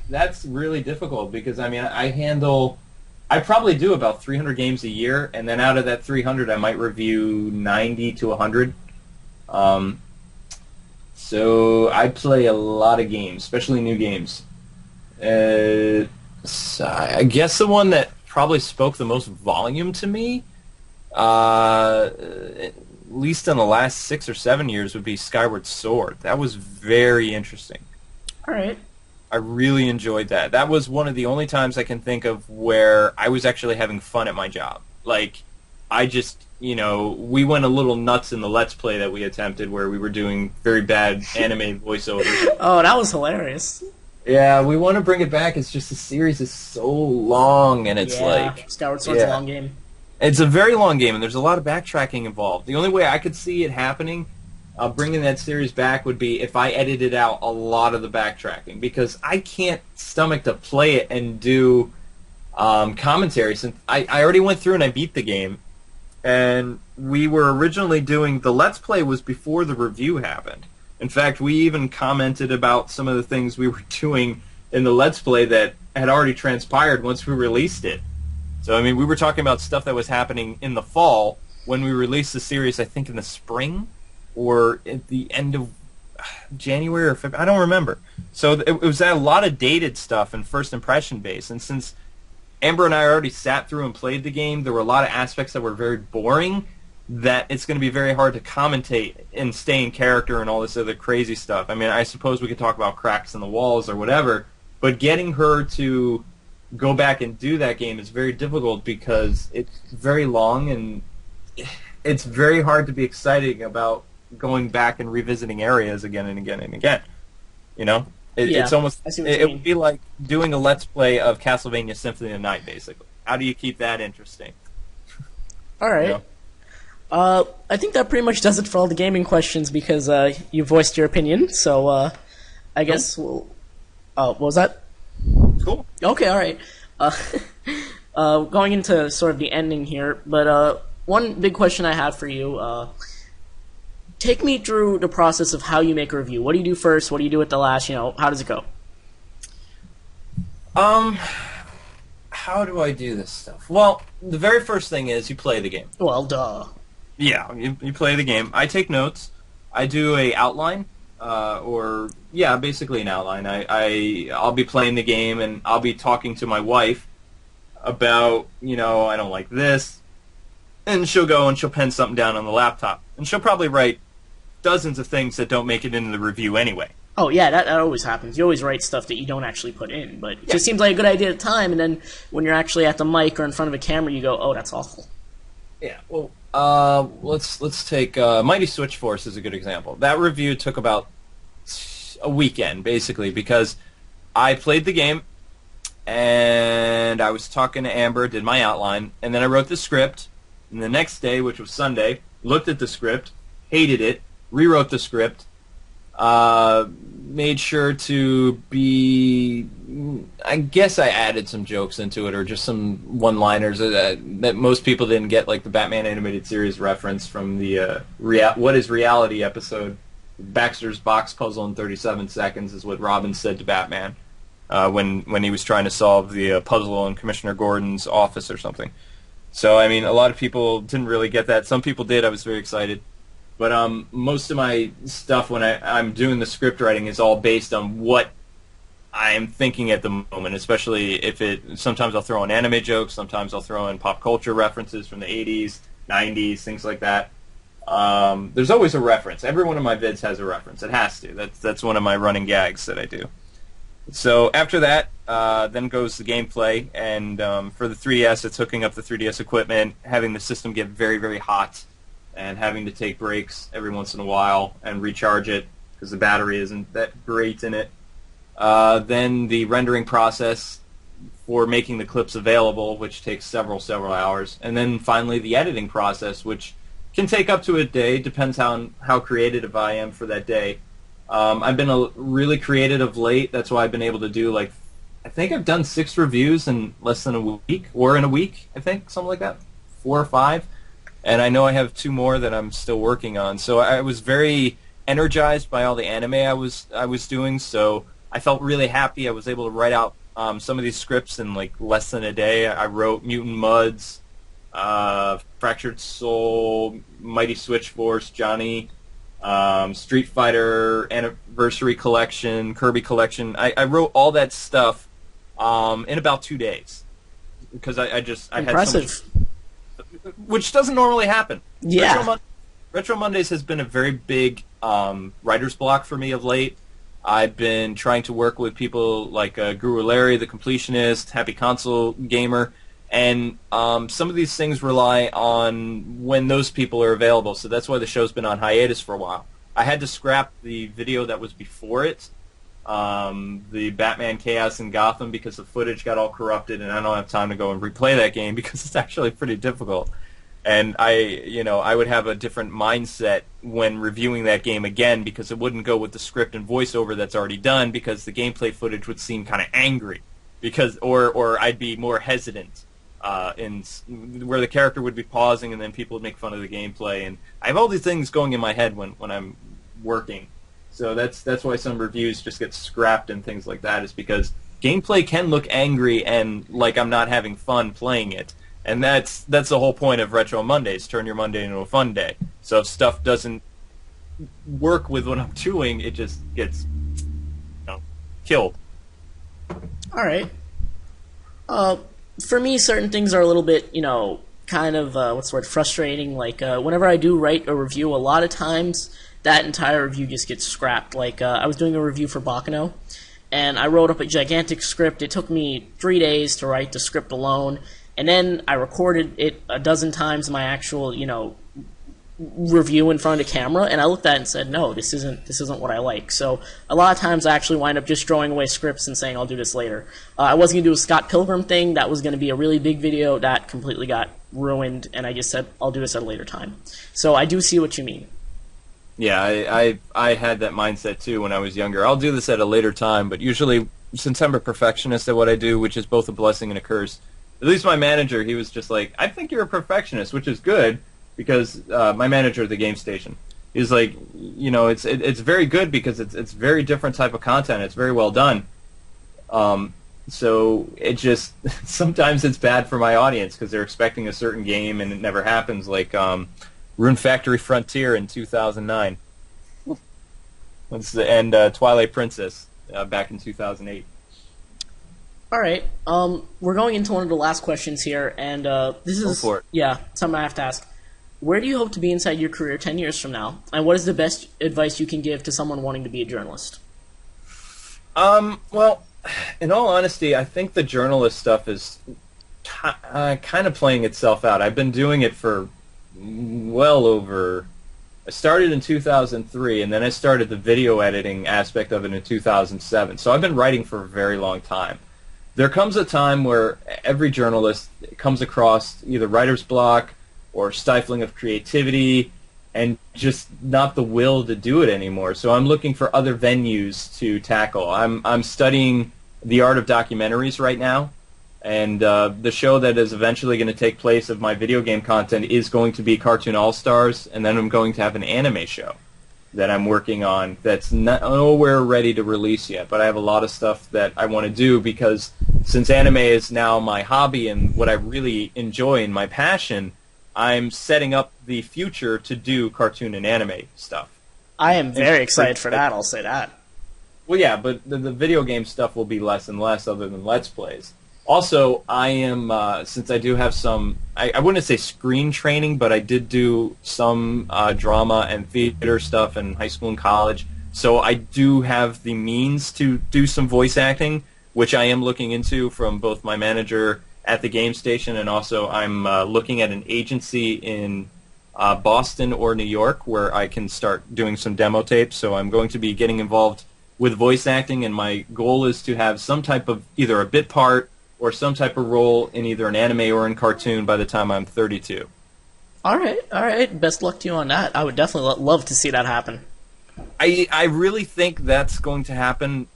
Speaker 2: That's really difficult because I probably do about 300 games a year, and then out of that 300, I might review 90 to 100. So I play a lot of games, especially new games. So I guess the one that probably spoke the most volume to me, at least in the last 6 or 7 years, would be Skyward Sword. That was very interesting.
Speaker 1: All right.
Speaker 2: I really enjoyed that. That was one of the only times I can think of where I was actually having fun at my job. Like, I just, we went a little nuts in the Let's Play that we attempted where we were doing very bad anime voiceovers.
Speaker 1: Oh, that was hilarious.
Speaker 2: Yeah, we want to bring it back. It's just the series is so long, and it's
Speaker 1: Skyward Sword's a long game.
Speaker 2: It's a very long game, and there's a lot of backtracking involved. The only way I could see it happening, bringing that series back, would be if I edited out a lot of the backtracking, because I can't stomach to play it and do commentary. Since I already went through and I beat the game, and we were originally doing the Let's Play was before the review happened. In fact, we even commented about some of the things we were doing in the Let's Play that had already transpired once we released it. So, I mean, we were talking about stuff that was happening in the fall when we released the series, I think in the spring or at the end of January or February. I don't remember. So it was a lot of dated stuff and first impression based. And since Amber and I already sat through and played the game, there were a lot of aspects that were very boring that it's going to be very hard to commentate and stay in character and all this other crazy stuff. I mean, I suppose we could talk about cracks in the walls or whatever, but getting her to go back and do that game is very difficult because it's very long and it's very hard to be excited about going back and revisiting areas again and again and again. It's almost, it would be like doing a Let's Play of Castlevania Symphony of the Night, basically. How do you keep that interesting?
Speaker 1: All right. I think that pretty much does it for all the gaming questions because you voiced your opinion. So I guess what was that?
Speaker 2: Cool.
Speaker 1: Okay, all right. Uh, going into sort of the ending here, but one big question I have for you. Take me through the process of how you make a review. What do you do first? What do you do at the last? How does it go?
Speaker 2: How do I do this stuff? Well, the very first thing is you play the game.
Speaker 1: Well, duh.
Speaker 2: Yeah, you play the game. I take notes. I do a outline, basically an outline. I'll be playing the game, and I'll be talking to my wife about, I don't like this, and she'll go and she'll pen something down on the laptop, and she'll probably write dozens of things that don't make it into the review anyway.
Speaker 1: Oh, yeah, that always happens. You always write stuff that you don't actually put in, but it just seems like a good idea at the time, and then when you're actually at the mic or in front of a camera, you go, oh, that's awful.
Speaker 2: Yeah, well, let's take Mighty Switch Force as a good example. That review took about a weekend, basically, because I played the game, and I was talking to Amber, did my outline, and then I wrote the script, and the next day, which was Sunday, looked at the script, hated it, rewrote the script, made sure to be... I guess I added some jokes into it, or just some one-liners that most people didn't get, like the Batman Animated Series reference from the What is Reality episode. Baxter's Box Puzzle in 37 Seconds is what Robin said to Batman when he was trying to solve the puzzle in Commissioner Gordon's office or something. So, I mean, a lot of people didn't really get that. Some people did. I was very excited. But most of my stuff when I'm doing the script writing is all based on what I'm thinking at the moment, especially if sometimes I'll throw in anime jokes, sometimes I'll throw in pop culture references from the 80s, 90s, things like that. There's always a reference. Every one of my vids has a reference. It has to. That's one of my running gags that I do. So after that, then goes the gameplay, and for the 3DS, it's hooking up the 3DS equipment, having the system get very, very hot, and having to take breaks every once in a while and recharge it because the battery isn't that great in it. Then the rendering process for making the clips available, which takes several hours. And then finally the editing process, which can take up to a day, depends on how creative I am for that day. I've been really creative of late. That's why I've been able to do, I think I've done 6 reviews in less than a week, or in a week, I think, something like that, 4 or 5. And I know I have 2 more that I'm still working on. So I was very energized by all the anime I was doing, so I felt really happy. I was able to write out some of these scripts in less than a day. I wrote Mutant Muds, Fractured Soul, Mighty Switch Force, Johnny, Street Fighter Anniversary Collection, Kirby Collection. I wrote all that stuff in about 2 days because I had so much, which doesn't normally happen.
Speaker 1: Yeah.
Speaker 2: Retro Mondays has been a very big writer's block for me of late. I've been trying to work with people like Guru Larry, the Completionist, Happy Console Gamer, and some of these things rely on when those people are available, so that's why the show's been on hiatus for a while. I had to scrap the video that was before it, the Batman Chaos in Gotham, because the footage got all corrupted, and I don't have time to go and replay that game because it's actually pretty difficult. And I would have a different mindset when reviewing that game again because it wouldn't go with the script and voiceover that's already done because the gameplay footage would seem kind of angry or I'd be more hesitant where the character would be pausing and then people would make fun of the gameplay. And I have all these things going in my head when I'm working. So that's why some reviews just get scrapped and things like that, is because gameplay can look angry and like I'm not having fun playing it. And that's the whole point of Retro Mondays, turn your Monday into a fun day. So if stuff doesn't work with what I'm doing, it just gets killed.
Speaker 1: All right. For me, certain things are a little bit, kind of, frustrating. Whenever I do write a review, a lot of times that entire review just gets scrapped. I was doing a review for Bakano, and I wrote up a gigantic script. It took me 3 days to write the script alone. And then I recorded it a dozen times, my actual, review in front of the camera, and I looked at it and said, no, this isn't what I like. So a lot of times I actually wind up just throwing away scripts and saying I'll do this later. I was going to do a Scott Pilgrim thing. That was going to be a really big video. That completely got ruined, and I just said I'll do this at a later time. So I do see what you mean.
Speaker 2: Yeah, I had that mindset too when I was younger. I'll do this at a later time, but usually since I'm a perfectionist at what I do, which is both a blessing and a curse. At least my manager, he was just like, I think you're a perfectionist, which is good because my manager at the game station, he's like, you know, it's very good because it's very different type of content. It's very well done. So it just sometimes it's bad for my audience because they're expecting a certain game and it never happens. Like Rune Factory Frontier in 2009, and Twilight Princess back in 2008.
Speaker 1: All right, we're going into one of the last questions here, and this is something I have to ask. Where do you hope to be inside your career 10 years from now, and what is the best advice you can give to someone wanting to be a journalist?
Speaker 2: Well, in all honesty, I think the journalist stuff is kind of playing itself out. I've been doing it for well over... I started in 2003, and then I started the video editing aspect of it in 2007. So I've been writing for a very long time. There comes a time where every journalist comes across either writer's block or stifling of creativity and just not the will to do it anymore. So I'm looking for other venues to tackle. I'm studying the art of documentaries right now, and the show that is eventually going to take place of my video game content is going to be Cartoon All-Stars, and then I'm going to have an anime show that I'm working on that's nowhere ready to release yet, but I have a lot of stuff that I want to do because since anime is now my hobby and what I really enjoy and my passion, I'm setting up the future to do cartoon and anime stuff.
Speaker 1: I am very excited for that, I'll say that.
Speaker 2: Well, yeah, but the video game stuff will be less and less other than Let's Plays. Also, I am, since I do have some, I wouldn't say screen training, but I did do some drama and theater stuff in high school and college, so I do have the means to do some voice acting, which I am looking into from both my manager at the game station, and also I'm looking at an agency in Boston or New York where I can start doing some demo tapes, so I'm going to be getting involved with voice acting, and my goal is to have some type of either a bit part or some type of role in either an anime or in cartoon by the time I'm 32.
Speaker 1: All right. Best luck to you on that. I would definitely love to see that happen.
Speaker 2: I really think that's going to happen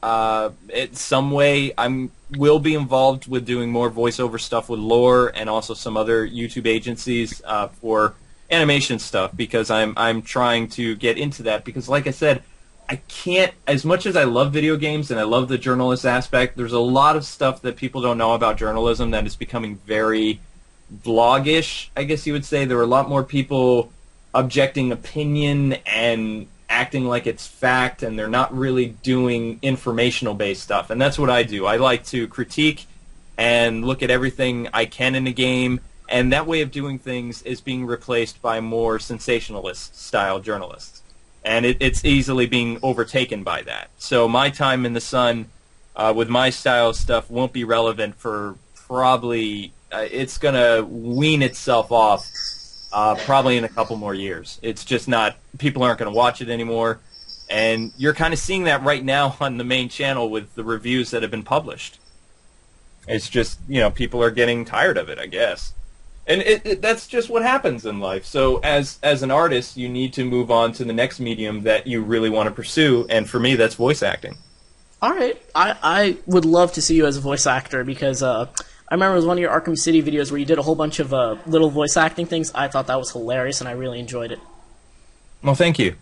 Speaker 2: in some way. Will be involved with doing more voiceover stuff with Lore and also some other YouTube agencies for animation stuff because I'm trying to get into that because, like I said, I can't, as much as I love video games and I love the journalist aspect, there's a lot of stuff that people don't know about journalism that is becoming very bloggish, I guess you would say. There are a lot more people objecting opinion and acting like it's fact, and they're not really doing informational-based stuff. And that's what I do. I like to critique and look at everything I can in a game, and that way of doing things is being replaced by more sensationalist-style journalists. And it's easily being overtaken by that. So my time in the sun with my style stuff won't be relevant for probably, it's going to wean itself off probably in a couple more years. It's just not, people aren't going to watch it anymore. And you're kind of seeing that right now on the main channel with the reviews that have been published. It's just, people are getting tired of it, I guess. And that's just what happens in life. So as an artist, you need to move on to the next medium that you really want to pursue, and for me, that's voice acting.
Speaker 1: All right. I would love to see you as a voice actor because I remember it was one of your Arkham City videos where you did a whole bunch of little voice acting things. I thought that was hilarious, and I really enjoyed it.
Speaker 2: Well, thank you.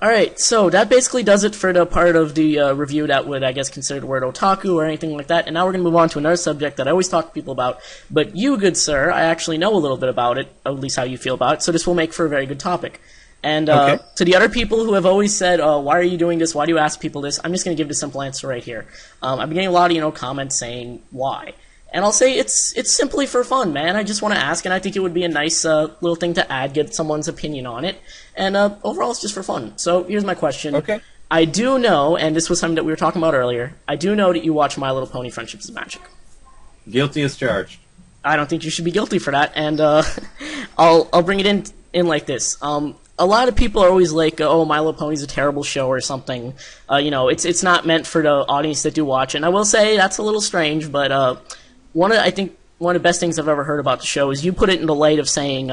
Speaker 1: All right, so that basically does it for the part of the review that would, I guess, consider the word otaku or anything like that. And now we're going to move on to another subject that I always talk to people about. But you, good sir, I actually know a little bit about it, at least how you feel about it, so this will make for a very good topic. And to the other people who have always said, why are you doing this, why do you ask people this, I'm just going to give the simple answer right here. I've been getting a lot of, comments saying why. And I'll say it's simply for fun, man. I just want to ask, and I think it would be a nice little thing to add, get someone's opinion on it. And overall, it's just for fun. So here's my question.
Speaker 2: Okay.
Speaker 1: I do know, and this was something that we were talking about earlier, I do know that you watch My Little Pony Friendship is Magic.
Speaker 2: Guilty as charged.
Speaker 1: I don't think you should be guilty for that, and I'll bring it in like this. A lot of people are always like, oh, My Little Pony's a terrible show or something. It's not meant for the audience that do watch it. And I will say that's a little strange, but I think one of the best things I've ever heard about the show is you put it in the light of saying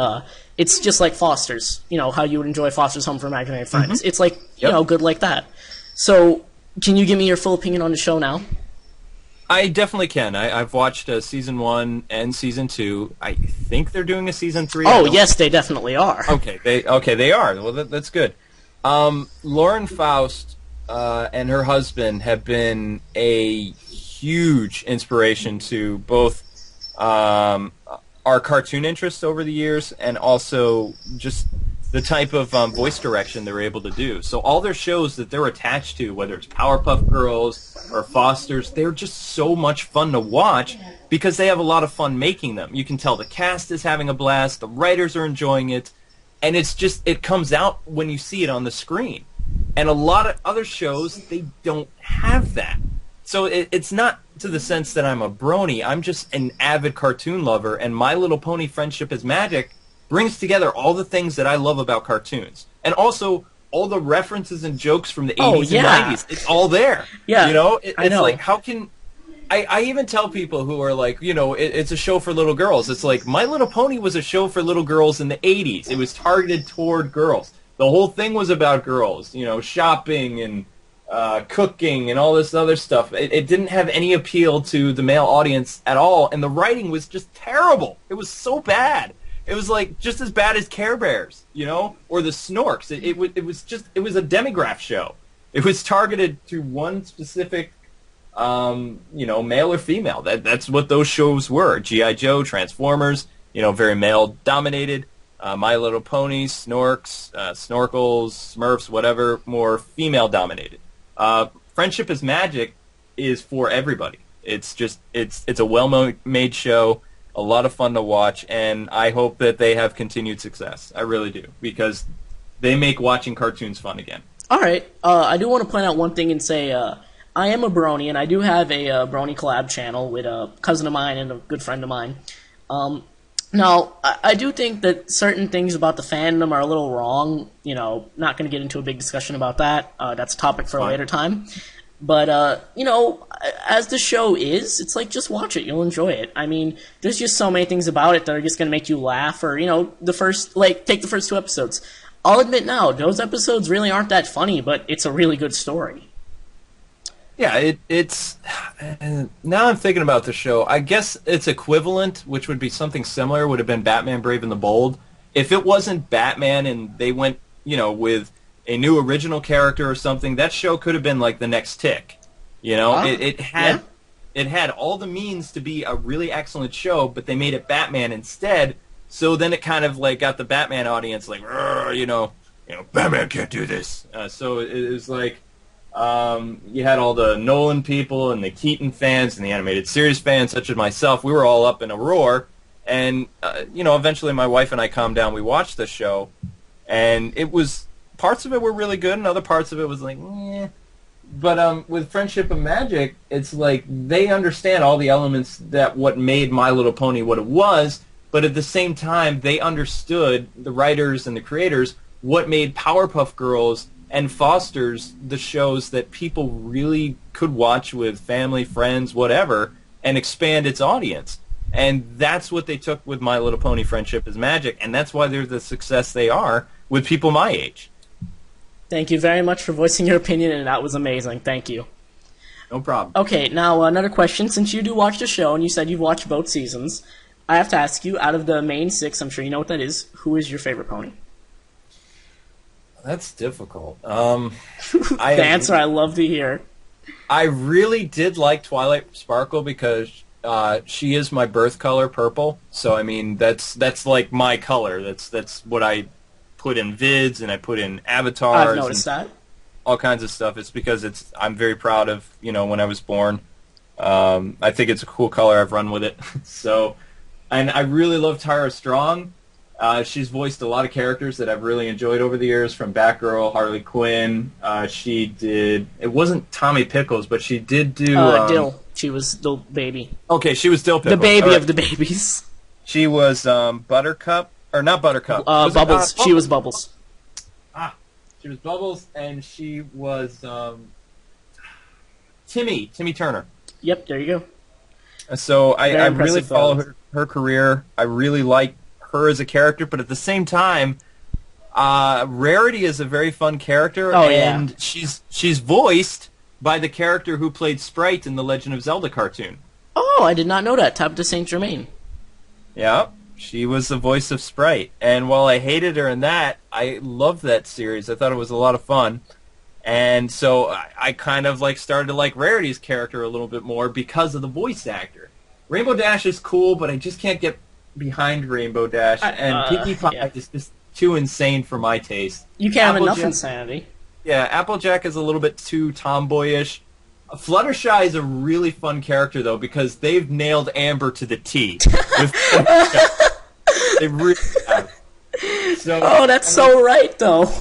Speaker 1: it's just like Foster's, how you would enjoy Foster's Home for Imaginary Friends. It's like, good like that. So Can you give me your full opinion on the show now?
Speaker 2: I definitely can. I've watched season 1 and season 2. I think they're doing a season 3.
Speaker 1: Oh, yes, they definitely are.
Speaker 2: Okay, they are. Well, that's good. Lauren Faust and her husband have been a huge inspiration to both our cartoon interests over the years and also just the type of voice direction they were able to do. So all their shows that they're attached to, whether it's Powerpuff Girls or Fosters, they're just so much fun to watch because they have a lot of fun making them. You can tell the cast is having a blast, the writers are enjoying it, and it comes out when you see it on the screen. And a lot of other shows, they don't have that. So it's not to the sense that I'm a brony. I'm just an avid cartoon lover, and My Little Pony Friendship is Magic brings together all the things that I love about cartoons. And also all the references and jokes from the 80s and 90s. It's all there.
Speaker 1: Yeah,
Speaker 2: you know?
Speaker 1: I know.
Speaker 2: Like, how can... I even tell people who are like, it's a show for little girls. It's like, My Little Pony was a show for little girls in the 80s. It was targeted toward girls. The whole thing was about girls, shopping and cooking and all this other stuff. It didn't have any appeal to the male audience at all, and the writing was just terrible. It was so bad. It was like just as bad as Care Bears, or the Snorks. It was a demigraph show. It was targeted to one specific, male or female. That's what those shows were. G.I. Joe, Transformers, very male dominated. My Little Pony, Snorks, Snorkels, Smurfs, whatever, more female dominated. Friendship is Magic is for everybody. It's a well-made show, a lot of fun to watch, and I hope that they have continued success. I really do, because they make watching cartoons fun again.
Speaker 1: All right. I do want to point out one thing and say I am a brony, and I do have a brony collab channel with a cousin of mine and a good friend of mine. Now, I do think that certain things about the fandom are a little wrong. Not going to get into a big discussion about that. That's a topic for a later time. But, as the show is, it's like, just watch it. You'll enjoy it. I mean, there's just so many things about it that are just going to make you laugh. Or, take the first 2 episodes. I'll admit now, those episodes really aren't that funny, but it's a really good story.
Speaker 2: Yeah, it's... Now I'm thinking about the show. I guess its equivalent, which would be something similar, would have been Batman Brave and the Bold. If it wasn't Batman and they went, with a new original character or something, that show could have been like the next Tick. It had all the means to be a really excellent show, but they made it Batman instead, so then it kind of like got the Batman audience like, Batman can't do this. So it was like, you had all the Nolan people and the Keaton fans and the animated series fans, such as myself. We were all up in a roar, and eventually my wife and I calmed down. We watched the show, and it was, parts of it were really good, and other parts of it was like, eh. But with Friendship and Magic, it's like they understand all the elements that what made My Little Pony what it was, but at the same time, they understood, the writers and the creators, what made Powerpuff Girls and Fosters the shows that people really could watch with family, friends, whatever, and expand its audience. And that's what they took with My Little Pony Friendship is Magic, and that's why they're the success they are with people my age.
Speaker 1: Thank you very much for voicing your opinion, and that was amazing. Thank you.
Speaker 2: No problem.
Speaker 1: Okay, now another question. Since you do watch the show, and you said you've watched both seasons, I have to ask you, out of the main 6, I'm sure you know what that is, who is your favorite pony?
Speaker 2: That's difficult.
Speaker 1: The answer I love to hear.
Speaker 2: I really did like Twilight Sparkle because she is my birth color, purple. So I mean, that's like my color. That's what I put in vids and I put in avatars.
Speaker 1: I've noticed that.
Speaker 2: All kinds of stuff. It's because I'm very proud of when I was born. I think it's a cool color. I've run with it. So, and I really love Tara Strong. She's voiced a lot of characters that I've really enjoyed over the years, from Batgirl, Harley Quinn. She did... It wasn't Tommy Pickles, but she did do...
Speaker 1: Dill. She was the baby.
Speaker 2: Okay, she was Dill Pickles.
Speaker 1: The baby of the babies.
Speaker 2: She was Buttercup. Or not Buttercup.
Speaker 1: Bubbles. She was Bubbles.
Speaker 2: She was Bubbles, and she was Timmy Turner.
Speaker 1: Yep, there you go.
Speaker 2: So I really follow her career. I really like her as a character, but at the same time, Rarity is a very fun character, and she's voiced by the character who played Sprite in the Legend of Zelda cartoon.
Speaker 1: Oh, I did not know that. Tabitha St. Germain.
Speaker 2: Yeah, she was the voice of Sprite. And while I hated her in that, I loved that series. I thought it was a lot of fun. And so I kind of like started to like Rarity's character a little bit more because of the voice actor. Rainbow Dash is cool, but I just can't get behind Rainbow Dash. And Pinkie Pie is just too insane for my taste.
Speaker 1: You can't have enough insanity.
Speaker 2: Yeah, Applejack is a little bit too tomboyish. Fluttershy is a really fun character, though, because they've nailed Amber to the T. They really have. So,
Speaker 1: oh, that's so right, though.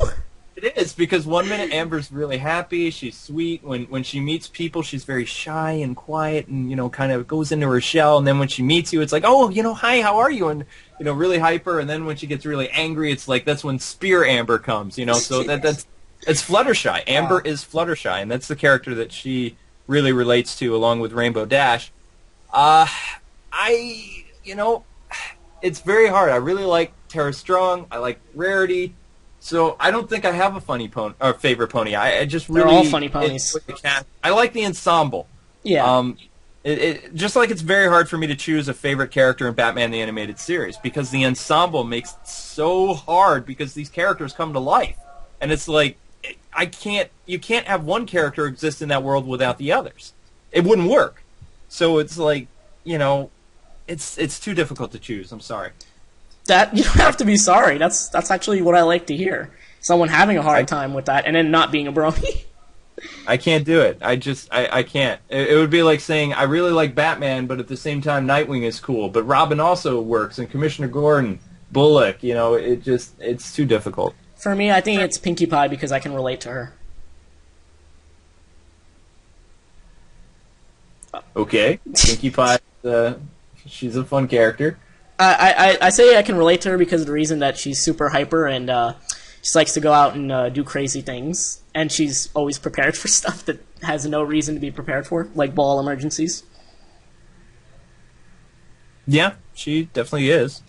Speaker 2: It is, because one minute Amber's really happy, she's sweet. When she meets people, she's very shy and quiet and, you know, kind of goes into her shell. And then when she meets you, it's like, oh, you know, hi, how are you? And, you know, really hyper. And then when she gets really angry, it's like, that's when Spear Amber comes, you know. So that's Fluttershy. Amber is Fluttershy, and that's the character that she really relates to, along with Rainbow Dash. You know, it's very hard. I really like Tara Strong. I like Rarity. So I don't think I have a funny pony or favorite pony. I just really...
Speaker 1: They're all funny ponies.
Speaker 2: I like the ensemble.
Speaker 1: Yeah.
Speaker 2: Just like it's very hard for me to choose a favorite character in Batman the Animated Series, because the ensemble makes it so hard because these characters come to life. And it's like, you can't have one character exist in that world without the others. It wouldn't work. So it's like, you know, it's too difficult to choose. I'm sorry.
Speaker 1: That you don't have to be sorry. That's actually what I like to hear. Someone having a hard time with that and then not being a brony.
Speaker 2: I can't do it. I can't. It would be like saying I really like Batman, but at the same time Nightwing is cool. But Robin also works, and Commissioner Gordon, Bullock. You know, it's too difficult.
Speaker 1: For me, I think it's Pinkie Pie because I can relate to her.
Speaker 2: Okay, Pinkie Pie. She's a fun character.
Speaker 1: I say I can relate to her because of the reason that she's super hyper and she likes to go out and do crazy things, and she's always prepared for stuff that has no reason to be prepared for, like ball emergencies.
Speaker 2: Yeah, she definitely is.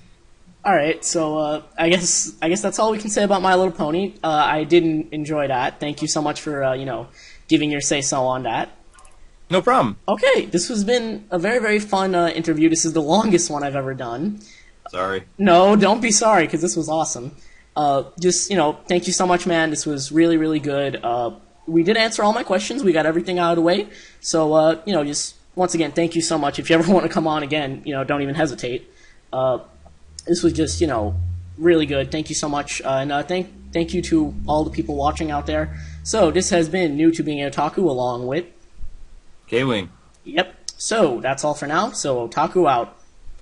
Speaker 1: All right, so I guess that's all we can say about My Little Pony. I did enjoy that. Thank you so much for giving your say so on that.
Speaker 2: No problem.
Speaker 1: Okay, this has been a very, very fun interview. This is the longest one I've ever done.
Speaker 2: Sorry.
Speaker 1: No, don't be sorry, because this was awesome. Thank you so much, man. This was really, really good. We did answer all my questions. We got everything out of the way. So, just once again, thank you so much. If you ever want to come on again, don't even hesitate. This was just, really good. Thank you so much. And thank you to all the people watching out there. So, this has been New to Being an Otaku, along with...
Speaker 2: K-Wing.
Speaker 1: Yep. So, that's all for now. So, Otaku out.